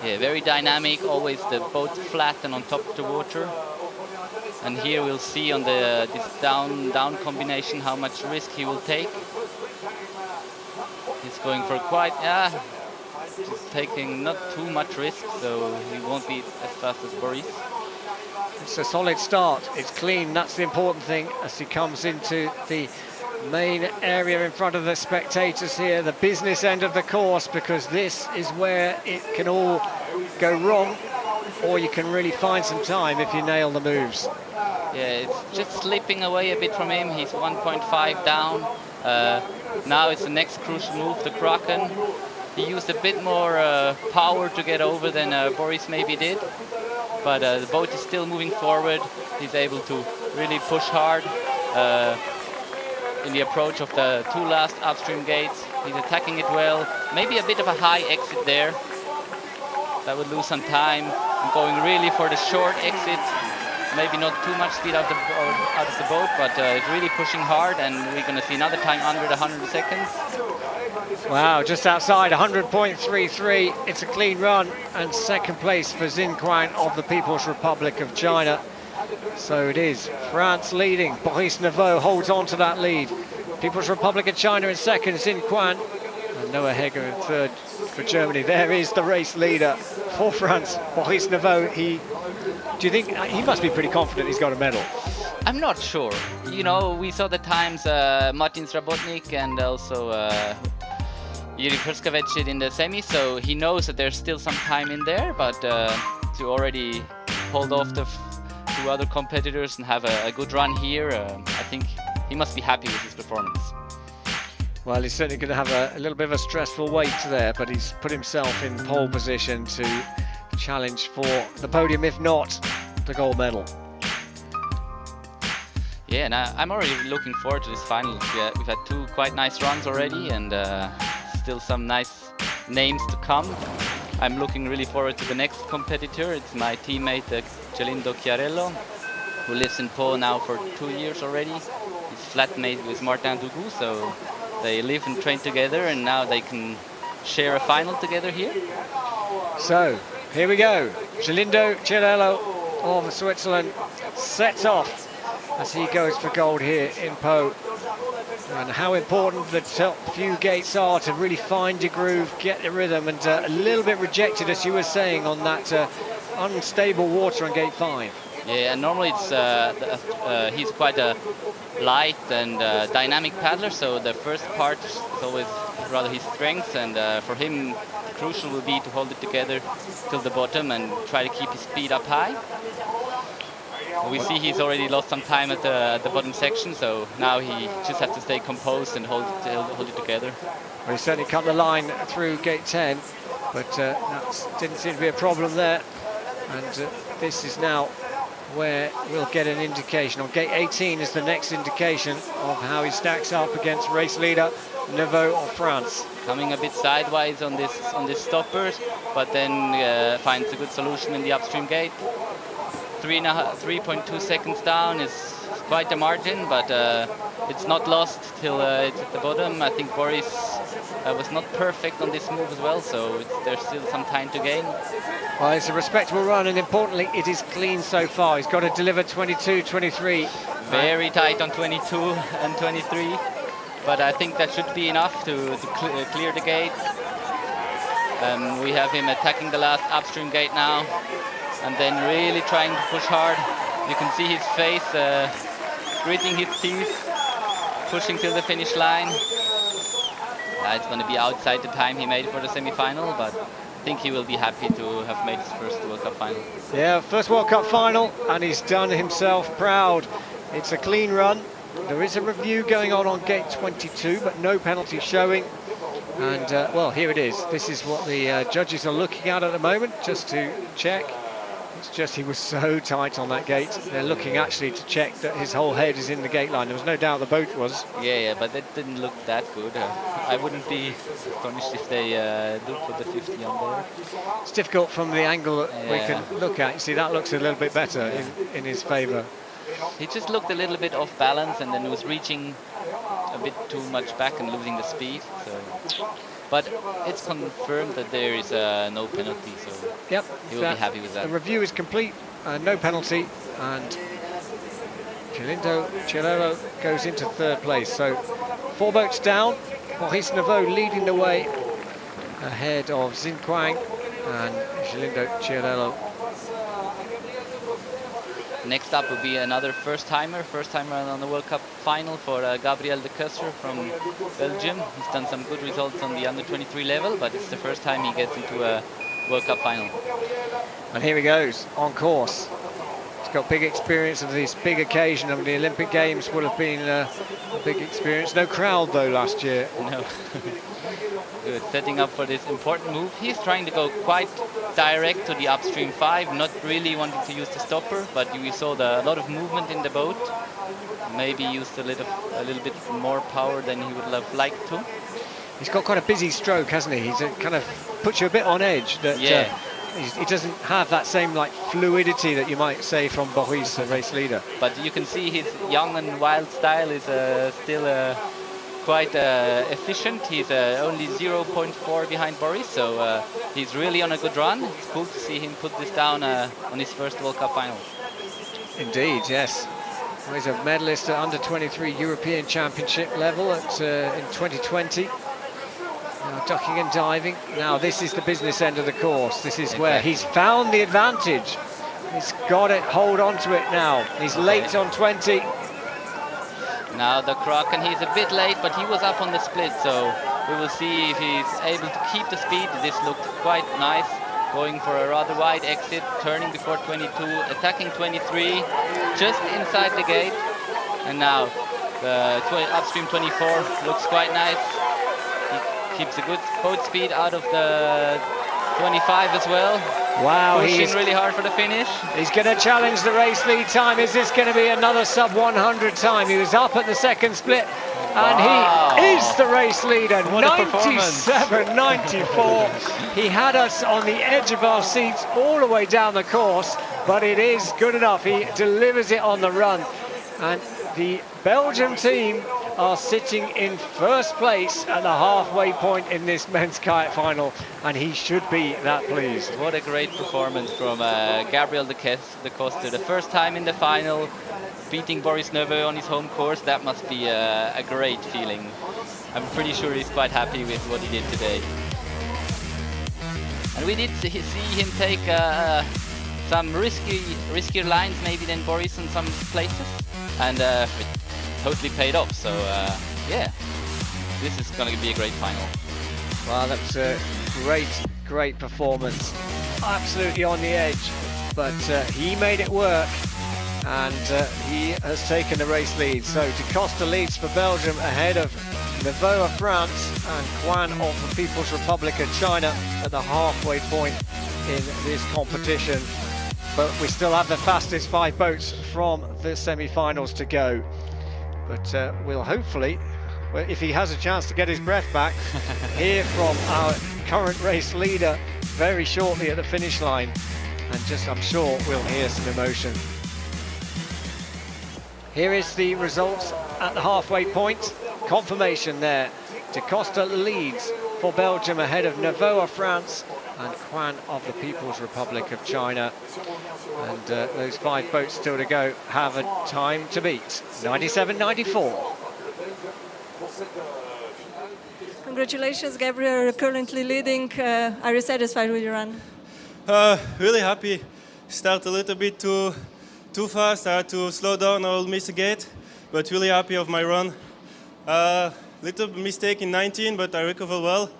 Yeah, very dynamic, always the boat flat and on top of the water. And here we'll see on this down combination how much risk he will take. He's going for quite, just taking not too much risk, so he won't be as fast as Boris. It's a solid start, it's clean, that's the important thing as he comes into the main area in front of the spectators here, the business end of the course, because this is where it can all go wrong, or you can really find some time if you nail the moves. Yeah, it's just slipping away a bit from him. He's 1.5 down. Now it's the next crucial move, the Kraken. He used a bit more power to get over than Boris maybe did, but the boat is still moving forward. He's able to really push hard in the approach of the 2 last upstream gates. He's attacking it well. Maybe a bit of a high exit there. That would lose some time. I'm going really for the short exit. Maybe not too much speed out of the boat, but it's really pushing hard, and we're going to see another time under the 100 seconds. Wow, just outside 100.33. It's a clean run, and second place for Xin Quan of the People's Republic of China. So it is France leading. Boris Neveu holds on to that lead. People's Republic of China in second, Xin Quan, and Noah Heger in third for Germany. There is the race leader for France, Boris Neveu. Do you think he must be pretty confident he's got a medal? I'm not sure. You know, we saw the times Martin Srabotnik and also Yuri Prskavec in the semi, so he knows that there's still some time in there, but to already hold off the 2 other competitors and have a good run here, I think he must be happy with his performance. Well, he's certainly going to have a little bit of a stressful wait there, but he's put himself in pole position to challenge for the podium, if not the gold medal. Yeah, and I'm already looking forward to this final. We've had 2 quite nice runs already, and still some nice names to come. I'm looking really forward to the next competitor. It's my teammate Gelindo Chiarello, who lives in Pau now for 2 years already. He's flatmate with Martin Dugu, so they live and train together, and now they can share a final together here. So here we go, Gelindo Chiarello of Switzerland sets off as he goes for gold here in Pau. And how important the top few gates are to really find your groove, get the rhythm, and a little bit rejected, as you were saying, on that unstable water on gate 5. Yeah, and normally it's he's quite a light and dynamic paddler, so the first part is always rather his strength, and for him the crucial will be to hold it together till the bottom and try to keep his speed up high. We see he's already lost some time at the bottom section, so now he just has to stay composed and hold it together. Well, he certainly cut the line through gate 10, but that didn't seem to be a problem there. And this is now where we'll get an indication. On gate 18 is the next indication of how he stacks up against race leader Neveu of France. Coming a bit sideways on this stopper, but then finds a good solution in the upstream gate. 3.2 seconds down is quite a margin, but it's not lost till it's at the bottom. I think Boris was not perfect on this move as well, so there's still some time to gain. Well, it's a respectable run, and importantly, it is clean so far. He's got to deliver 22, 23. Very tight on 22 and 23, but I think that should be enough to clear the gate. We have him attacking the last upstream gate now, and then really trying to push hard. You can see his face gritting his teeth, pushing till the finish line. It's going to be outside the time he made for the semi-final, but I think he will be happy to have made his first World Cup final. Yeah, first World Cup final, and he's done himself proud. It's a clean run. There is a review going on gate 22, but no penalty showing. And, well, here it is. This is what the judges are looking at the moment, just to check. It's just he was so tight on that gate. They're looking actually to check that his whole head is in the gate line. There was no doubt the boat was. Yeah, but it didn't look that good. I wouldn't be astonished if they do put the 50 on there. It's difficult from the angle that we can look at. You see, that looks a little bit better in his favour. He just looked a little bit off balance, and then was reaching a bit too much back and losing the speed. So. But it's confirmed that there is no penalty, so yep, he will be happy with that. The review is complete, no penalty, and Galindo Cielelo goes into third place. So 4 boats down, Maurice Neveu leading the way ahead of Xin Quang and Galindo Cielelo. Next up will be another first-timer on the World Cup final for Gabriel de Cusser from Belgium. He's done some good results on the under-23 level, but it's the first time he gets into a World Cup final. And here he goes, on course. He's got big experience of this big occasion. I mean, the Olympic Games will have been a big experience. No crowd, though, last year. No. Good, setting up for this important move. He's trying to go quite direct to the upstream 5, not really wanting to use the stopper, but we saw a lot of movement in the boat. Maybe used a little bit more power than he would have liked to. He's got quite a busy stroke, hasn't he? He's kind of puts you a bit on edge. That he doesn't have that same like fluidity that you might say from Boris, the race leader. But you can see his young and wild style is still quite efficient. He's only 0.4 behind Boris, so he's really on a good run. It's cool to see him put this down on his first World Cup final. Indeed, yes. Well, he's a medalist at under-23 European Championship level in 2020. Now ducking and diving. Now this is the business end of the course. This is where he's found the advantage. He's got it, hold on to it now. He's late on 20. Now the Kraken, he's a bit late, but he was up on the split, so we will see if he's able to keep the speed. This looked quite nice, going for a rather wide exit, turning before 22, attacking 23, just inside the gate. And now the upstream 24 looks quite nice. He keeps a good boat speed out of the 25 as well. Wow, pushing really hard for the finish. He's going to challenge the race lead time. Is this going to be another sub 100 time? He was up at the second split, and he is the race leader. 97.94. He had us on the edge of our seats all the way down the course, but it is good enough. He delivers it on the run, and the Belgium team are sitting in first place at the halfway point in this men's kayak final, and he should be that pleased. What a great performance from Gabriel de Costa. The first time in the final, beating Boris Neveu on his home course. That must be a great feeling. I'm pretty sure he's quite happy with what he did today. And we did see him take some riskier lines maybe than Boris in some places, and it totally paid off. So yeah, this is going to be a great final. Well, that's a great performance. Absolutely on the edge, but he made it work, and he has taken the race lead. So De Costa leads for Belgium ahead of Neveu of France and Quan of the People's Republic of China at the halfway point in this competition. But we still have the fastest 5 boats from the semi-finals to go. But we'll hopefully, if he has a chance to get his breath back, hear from our current race leader very shortly at the finish line. And just, I'm sure we'll hear some emotion. Here is the results at the halfway point. Confirmation there. De Costa leads for Belgium ahead of Neveu of France and Quan of the People's Republic of China. And those 5 boats still to go have a time to beat. 97.94. Congratulations, Gabriel. You're currently leading. Are you satisfied with your run? Really happy. Start a little bit too fast. I had to slow down or I'll miss a gate. But really happy of my run. Little mistake in 19, but I recovered well.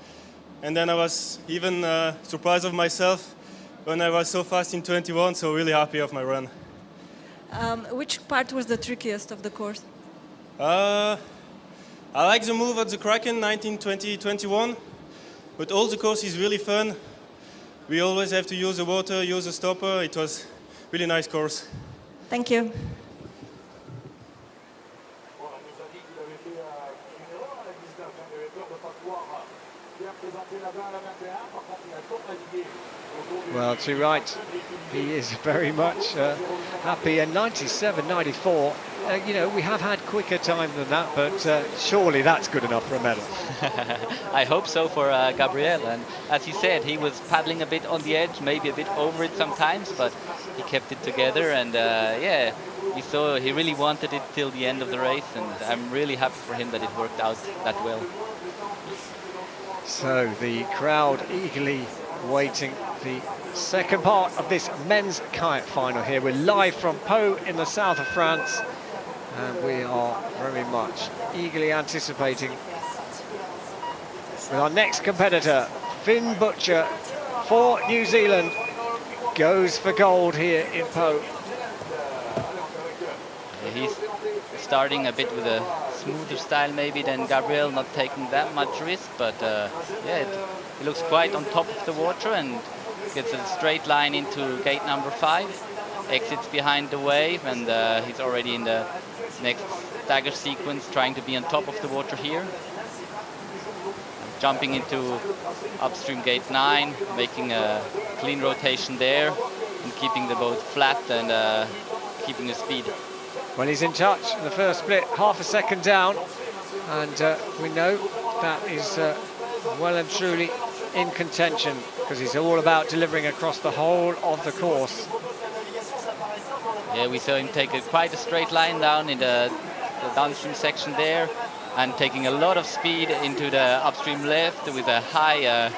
And then I was even surprised of myself when I was so fast in 21, so really happy of my run. Which part was the trickiest of the course? I like the move at the Kraken, 19, 20, 21. But all the course is really fun. We always have to use the water, use the stopper. It was really nice course. Thank you. Well, too right, he is very much happy. And 97.94, you know, we have had quicker time than that, but surely that's good enough for a medal. I hope so for Gabriel. And as he said, he was paddling a bit on the edge, maybe a bit over it sometimes, but he kept it together. And yeah, we saw he really wanted it till the end of the race, and I'm really happy for him that it worked out that well. So the crowd eagerly waiting the second part of this men's kayak final here. We're live from Pau in the south of France, and we are very much eagerly anticipating with our next competitor. Finn Butcher for New Zealand goes for gold here in Pau. He's starting a bit with a smoother style maybe than Gabriel, not taking that much risk, but yeah, he looks quite on top of the water and gets a straight line into gate number 5, exits behind the wave, and he's already in the next stagger sequence, trying to be on top of the water here. Jumping into upstream gate 9, making a clean rotation there and keeping the boat flat and keeping the speed. Well, he's in touch in the first split, half a second down, and we know that is well and truly in contention, because he's all about delivering across the whole of the course. Yeah, we saw him take quite a straight line down in the downstream section there, and taking a lot of speed into the upstream left with a high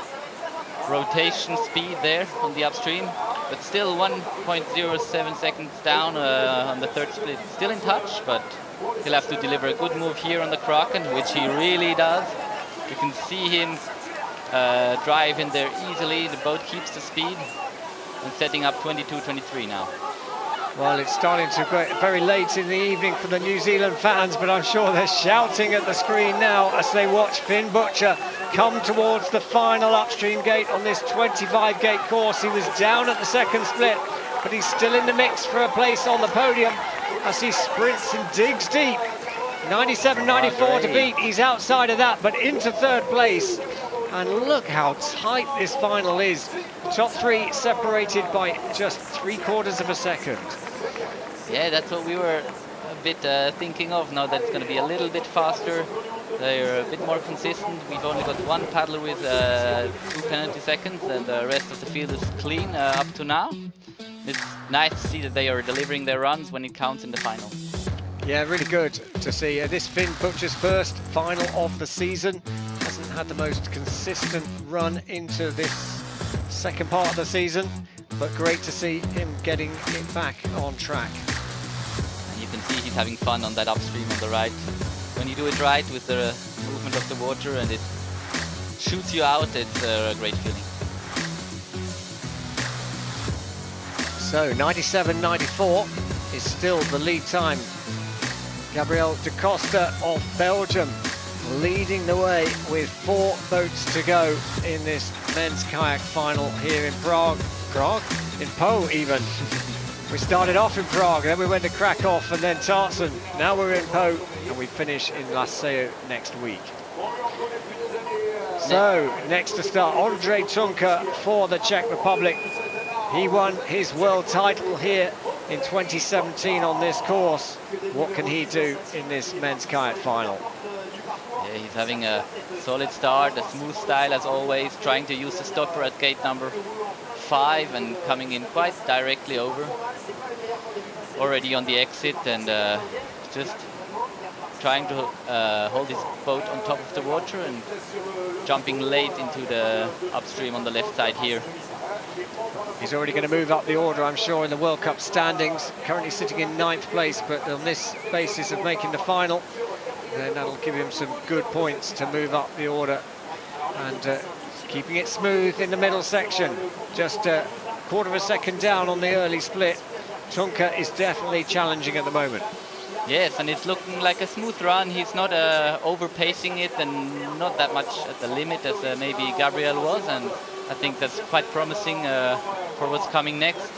rotation speed there on the upstream. But still 1.07 seconds down on the third split. Still in touch, but he'll have to deliver a good move here on the Kraken, which he really does. You can see him drive in there easily. The boat keeps the speed and setting up 22-23 now. Well, it's starting to get very late in the evening for the New Zealand fans, but I'm sure they're shouting at the screen now as they watch Finn Butcher come towards the final upstream gate on this 25-gate course. He was down at the second split, but he's still in the mix for a place on the podium as he sprints and digs deep. 97.94 to beat. He's outside of that, but into third place. And look how tight this final is. The top 3 separated by just 3/4 of a second. Yeah, that's what we were bit thinking of now that it's going to be a little bit faster. They're a bit more consistent. We've only got one paddler with 2 penalty seconds, and the rest of the field is clean up to now. It's nice to see that they are delivering their runs when it counts in the final. Yeah, really good to see. This Finn Butcher's first final of the season. Hasn't had the most consistent run into this second part of the season, but great to see him getting it back on track. And you can see he's having fun on that upstream on the right. When you do it right with the movement of the water and it shoots you out, it's a great feeling. So 97.94 is still the lead time. Gabriel de Costa of Belgium leading the way with 4 boats to go in this men's kayak final here in Prague. In Pau even. We started off in Prague, then we went to Krakow and then Tarsen. Now we're in Pau and we finish in Laseo next week. So next to start, Ondřej Tunka for the Czech Republic. He won his world title here in 2017 on this course. What can he do in this men's kayak final? Yeah, he's having a solid start, a smooth style as always, trying to use the stopper at gate number 5 and coming in quite directly over. Already on the exit and just trying to hold his boat on top of the water and jumping late into the upstream on the left side here. He's already going to move up the order, I'm sure, in the World Cup standings. Currently sitting in 9th place, but on this basis of making the final, then that'll give him some good points to move up the order. And keeping it smooth in the middle section. Just a quarter of a second down on the early split. Tunka is definitely challenging at the moment. Yes, and it's looking like a smooth run. He's not overpacing it and not that much at the limit as maybe Gabriel was, and I think that's quite promising for what's coming next.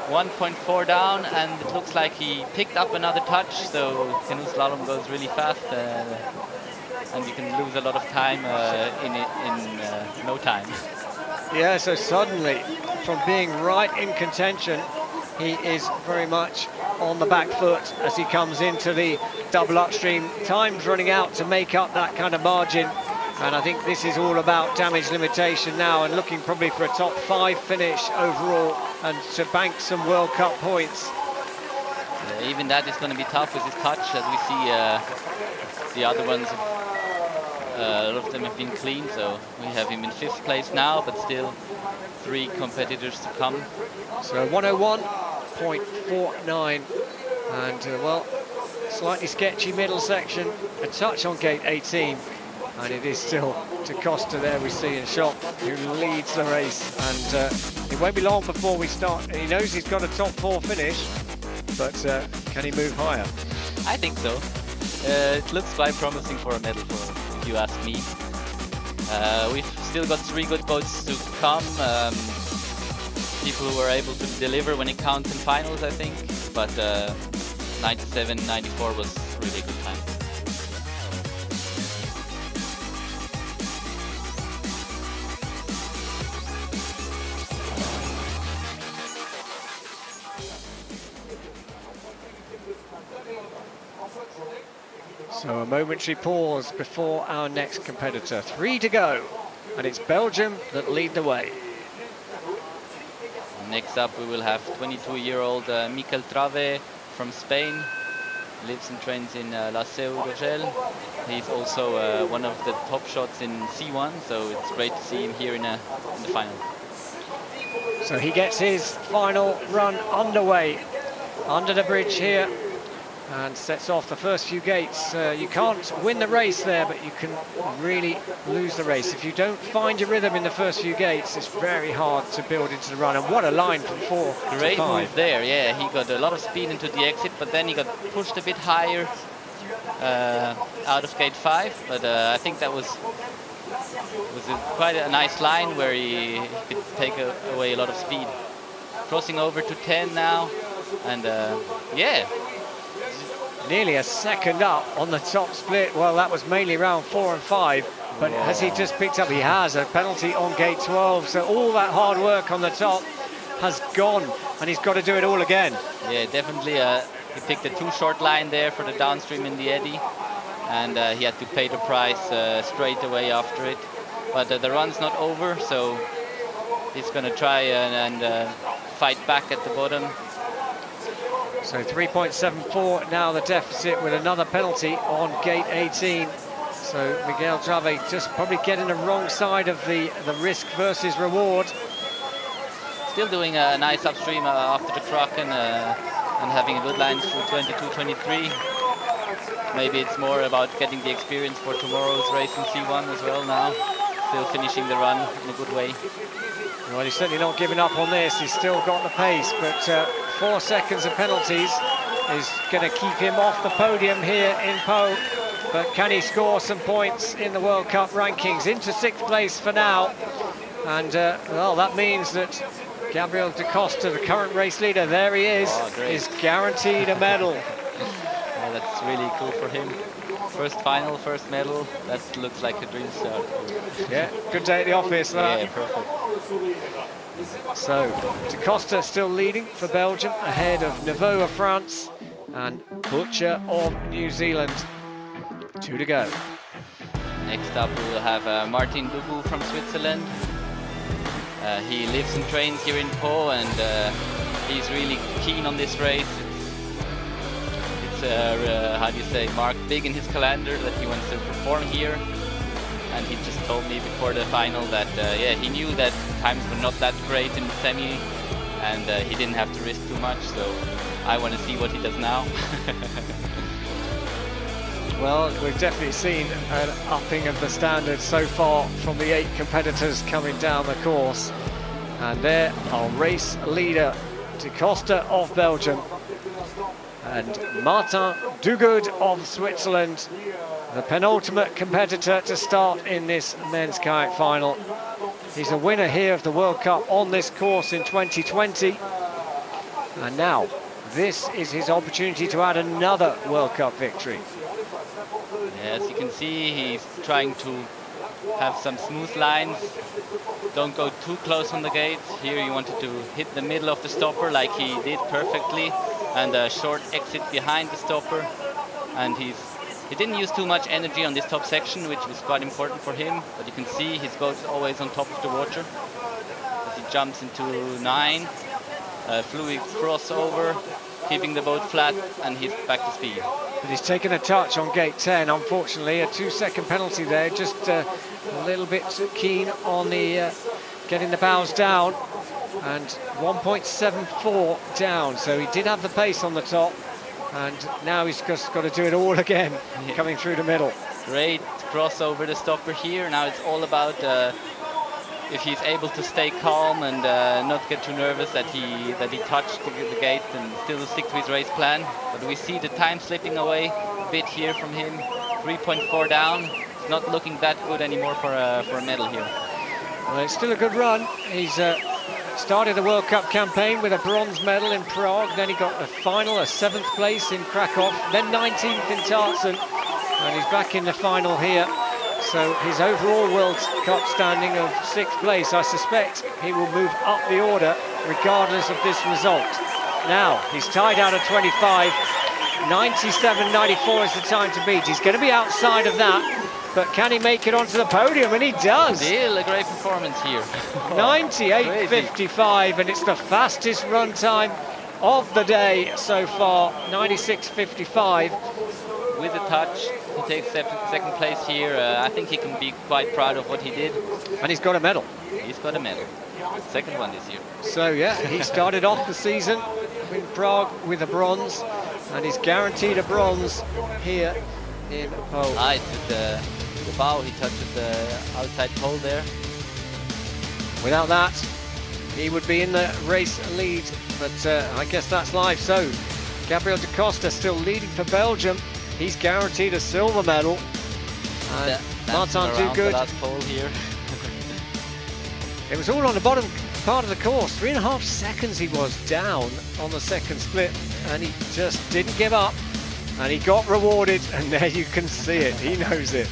1.4 down, and it looks like he picked up another touch, so canoe slalom goes really fast, and you can lose a lot of time in no time. Yeah, so suddenly, from being right in contention, he is very much on the back foot as he comes into the double upstream. Time's running out to make up that kind of margin. And I think this is all about damage limitation now and looking probably for a top 5 finish overall and to bank some World Cup points. Even that is going to be tough with his touch, as we see the other ones, a lot of them have been clean, so we have him in 5th place now, but still 3 competitors to come. So 101.49 and well, slightly sketchy middle section, a touch on gate 18. And it is still de Costa there we see in shot, who leads the race. And it won't be long before we start. He knows he's got a top 4 finish, but can he move higher? I think so. It looks quite promising for a medal, if you ask me. We've still got 3 good boats to come. People who are able to deliver when it counts in finals, I think. But 97.94 was really good time. So a momentary pause before our next competitor. 3 to go, and it's Belgium that lead the way. Next up we will have 22-year-old Miquel Trave from Spain. Lives and trains in Laseu d'Urgell. He's also one of the top shots in C1, so it's great to see him here in the final. So he gets his final run underway under the bridge here and sets off the first few gates. You can't win the race there, but you can really lose the race. If you don't find your rhythm in the first few gates, it's very hard to build into the run. And what a line from 4 Great to 5. move there, yeah. He got a lot of speed into the exit, but then he got pushed a bit higher out of gate 5. But I think that was quite a nice line where he could take away a lot of speed. Crossing over to 10 now, and yeah. Nearly a second up on the top split. Well, that was mainly round 4 and 5, but has he just picked up? He has a penalty on gate 12, so all that hard work on the top has gone, and he's got to do it all again. Yeah, definitely. He picked a too short line there for the downstream in the eddy, and he had to pay the price straight away after it. But the run's not over, so he's going to try and fight back at the bottom. So 3.74 now the deficit with another penalty on gate 18. So Miguel Trave just probably getting the wrong side of the risk versus reward. Still doing a nice upstream after the Kraken and having a good line through 22-23. Maybe it's more about getting the experience for tomorrow's race in C1 as well now. Still finishing the run in a good way. Well, he's certainly not giving up on this. He's still got the pace, but 4 seconds of penalties is going to keep him off the podium here in Pau. But can he score some points in the World Cup rankings? Into 6th place for now. And, well, that means that Gabriel da Costa, the current race leader, there he is, is guaranteed a medal. Yeah, that's really cool for him. First final, first medal, that looks like a dream start. Yeah, good day at the office. Yeah, perfect. So, da Costa still leading for Belgium, ahead of Pau France and Butcher of New Zealand. 2 to go. Next up we will have Martin Dubu from Switzerland. He lives and trains here in Pau, and he's really keen on this race. It's how do you say, marked big in his calendar that he wants to perform here. And he just told me before the final that yeah, he knew that times were not that great in the semi, and he didn't have to risk too much. So I want to see what he does now. Well, we've definitely seen an upping of the standards so far from the 8 competitors coming down the course. And there, our race leader, da Costa of Belgium, and Martin Duguid of Switzerland, the penultimate competitor to start in this men's kayak final. He's a winner here of the World Cup on this course in 2020. And now, this is his opportunity to add another World Cup victory. As you can see, he's trying to have some smooth lines. Don't go too close on the gates. Here he wanted to hit the middle of the stopper like he did perfectly, and a short exit behind the stopper. And he didn't use too much energy on this top section, which was quite important for him. But you can see his boat's always on top of the water. As he jumps into 9, fluid crossover, keeping the boat flat, and he's back to speed. But he's taken a touch on gate 10, unfortunately. A 2-second penalty there, just a little bit keen on the getting the bows down, and 1.74 down. So he did have the pace on the top, and now he's just got to do it all again, coming through the middle. Great crossover the stopper here. Now it's all about if he's able to stay calm and not get too nervous that he touched the gate and still stick to his race plan. But we see the time slipping away a bit here from him. 3.4 down. It's not looking that good anymore for a medal here. Well, it's still a good run. He's started the World Cup campaign with a bronze medal in Prague. Then he got a final, a 7th place in Krakow, then 19th in Tarzen, and he's back in the final here. So his overall World Cup standing of 6th place, I suspect he will move up the order regardless of this result. Now, he's tied out at 25. 97.94 is the time to beat. He's going to be outside of that, but can he make it onto the podium? And he does. Still a great performance here. 98.55, and it's the fastest run time of the day so far. 96.55. With a touch, he takes second place here. I think he can be quite proud of what he did. And he's got a medal. He's got a medal. Second one this year. So yeah, he started off the season in Prague with a bronze, and he's guaranteed a bronze here in Pau. It's the bow, he touches the outside pole there. Without that, he would be in the race lead, but I guess that's life. So Gabriel da Costa still leading for Belgium. He's guaranteed a silver medal. And Martin Duguid. Last pole here. It was all on the bottom part of the course. 3.5 seconds he was down on the second split, and he just didn't give up. And he got rewarded, and there you can see it. He knows it.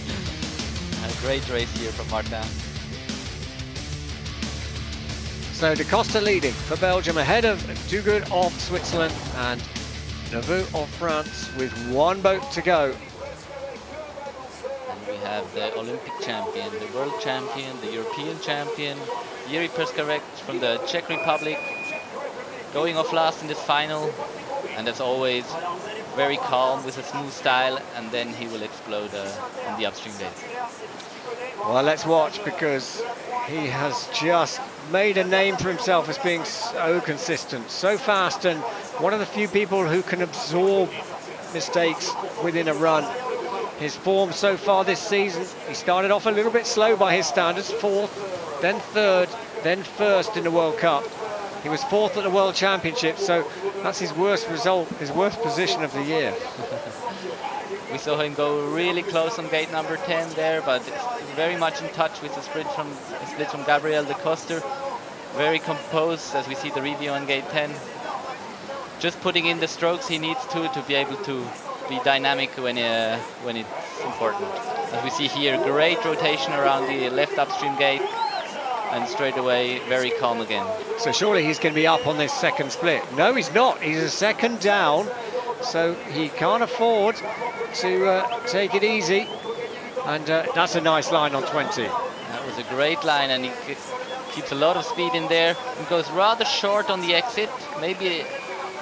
A great race here from Martin. So da Costa leading for Belgium ahead of Duguid of Switzerland, and Canoe of France with one boat to go. And we have the Olympic champion, the world champion, the European champion, Jiří Prskavec from the Czech Republic, going off last in this final, and as always, very calm with a smooth style, and then he will explode on the upstream gate. Well, let's watch, because he has just made a name for himself as being so consistent, so fast, and one of the few people who can absorb mistakes within a run. His form so far this season, he started off a little bit slow by his standards, 4th, then 3rd, then 1st in the World Cup. He was 4th at the World Championship, so that's his worst result, his worst position of the year. We saw him go really close on gate number 10 there, but it's very much in touch with the split from Gabriel de Coster. Very composed, as we see the review on gate 10. Just putting in the strokes he needs to be able to be dynamic when it's important. As we see here, great rotation around the left upstream gate, and straight away very calm again. So surely he's going to be up on this second split. No, he's not. He's a second down, so he can't afford to take it easy. And that's a nice line on 20. That was a great line, and he keeps a lot of speed in there. He goes rather short on the exit, maybe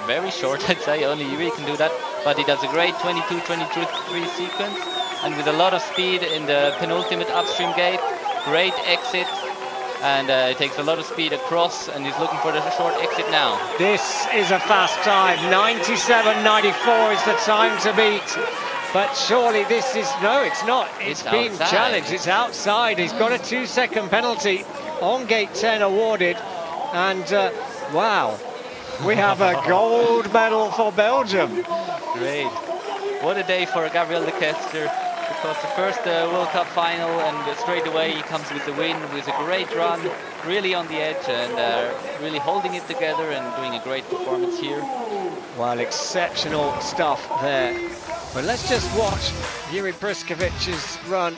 very short, I'd say. Only Jiří can do that. But he does a great 22-23 sequence, and with a lot of speed in the penultimate upstream gate. Great exit. And it takes a lot of speed across, and he's looking for the short exit now. This is a fast time. 97.94 is the time to beat. But surely this is... No, it's not. It's been outside. Challenged. It's outside. He's got a 2-second penalty on gate 10 awarded. And, wow, we have a gold medal for Belgium. Great. What a day for Gabriel de Coster. Because the first World Cup final, and straight away he comes with the win with a great run, really on the edge, and really holding it together and doing a great performance here. Well, exceptional stuff there. But let's just watch Jiří Prskavec's run.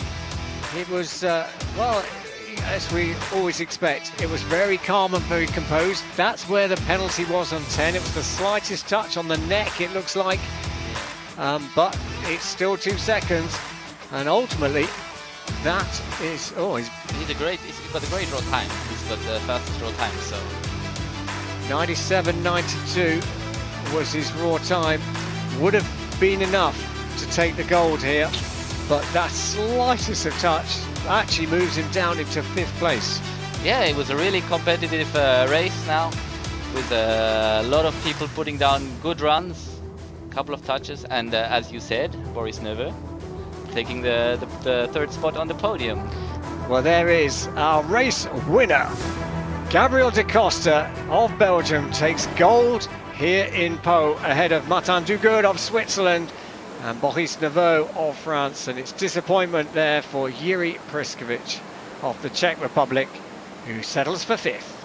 It was, well, as we always expect, it was very calm and very composed. That's where the penalty was on 10. It was the slightest touch on the neck, it looks like. But it's still 2 seconds. And ultimately, that is... Oh, he's got a great raw time. He's got the fastest raw time, so... 97.92 was his raw time. Would have been enough to take the gold here, but that slightest of touch actually moves him down into 5th place. Yeah, it was a really competitive race now, with a lot of people putting down good runs, a couple of touches, and as you said, Boris Neveu taking the 3rd spot on the podium. Well, there is our race winner. Gabriel de Coster of Belgium takes gold here in Pau, ahead of Martin Duguid of Switzerland and Boris Neveu of France. And it's disappointment there for Jiří Prskavec of the Czech Republic, who settles for 5th.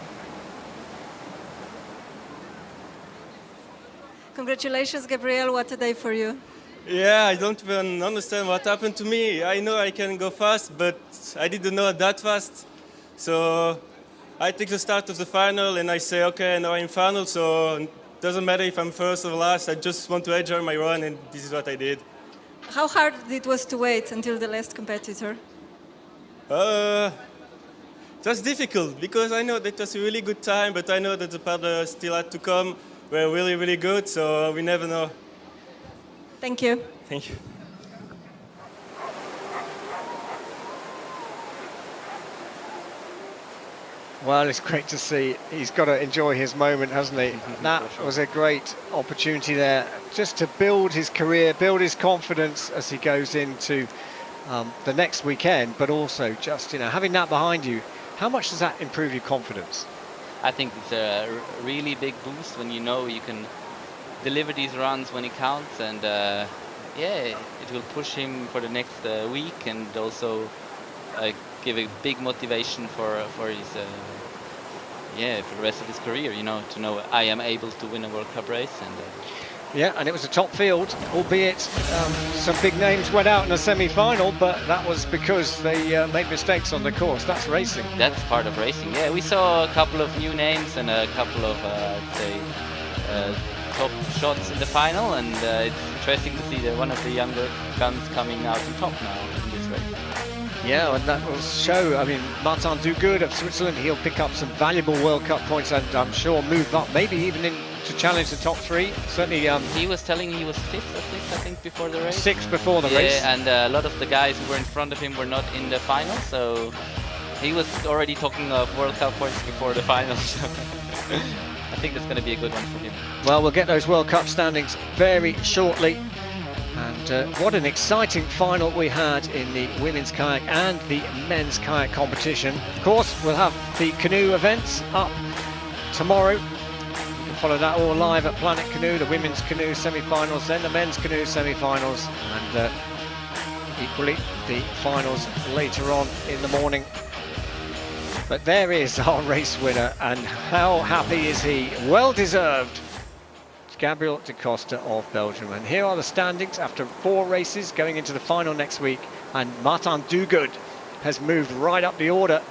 Congratulations, Gabriel. What a day for you. Yeah, I don't even understand what happened to me. I know I can go fast, but I didn't know that fast. So I take the start of the final and I say, okay, now I'm final, so it doesn't matter if I'm first or last. I just want to enjoy my run, and this is what I did. How hard it was to wait until the last competitor? That's difficult, because I know that it was a really good time, but I know that the paddlers still had to come. We're really, really good, so we never know. Thank you. Thank you. Well, it's great to see. He's got to enjoy his moment, hasn't he? That was a great opportunity there, just to build his career, build his confidence as he goes into the next weekend, but also just, having that behind you, how much does that improve your confidence? I think it's a really big boost when you know you can deliver these runs when it counts, and yeah, it will push him for the next week, and also give a big motivation for his for the rest of his career. To know I am able to win a World Cup race, and yeah, and it was a top field, albeit some big names went out in the semi-final, but that was because they made mistakes on the course. That's racing. That's part of racing. Yeah, we saw a couple of new names and a couple of top shots in the final, and it's interesting to see that one of the younger guns coming out on top now in this race. Yeah, and that will show. I mean, Martin Duguid of Switzerland, he'll pick up some valuable World Cup points and I'm sure move up, maybe even in to challenge the top three. Certainly, he was telling he was fifth or sixth, I think, before the race. Sixth before the race. Yeah, and a lot of the guys who were in front of him were not in the final, so he was already talking of World Cup points before the final. So I think that's going to be a good one for him. Well, we'll get those World Cup standings very shortly. And what an exciting final we had in the women's kayak and the men's kayak competition. Of course, we'll have the canoe events up tomorrow. You can follow that all live at Planet Canoe, the women's canoe semi-finals, then the men's canoe semi-finals, and equally the finals later on in the morning. But there is our race winner, and how happy is he? Well deserved. Gabriel de Costa of Belgium. And here are the standings after 4 races going into the final next week, and Martin Duguid has moved right up the order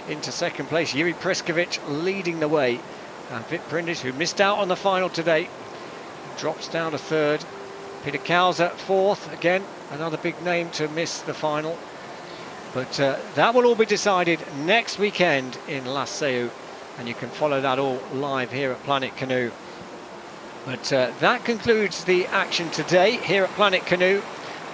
into second place. Jiri Preskovic leading the way, and Vit Prindis, who missed out on the final today, drops down to third. Peter Kauser fourth, again another big name to miss the final, but that will all be decided next weekend in La Seu, and you can follow that all live here at Planet Canoe. But that concludes the action today here at Planet Canoe.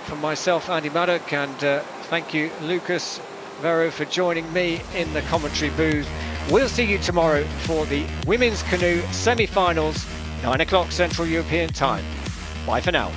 From myself, Andy Maddock, and thank you, Lucas Vero, for joining me in the commentary booth. We'll see you tomorrow for the Women's Canoe semi-finals, 9 o'clock Central European Time. Bye for now.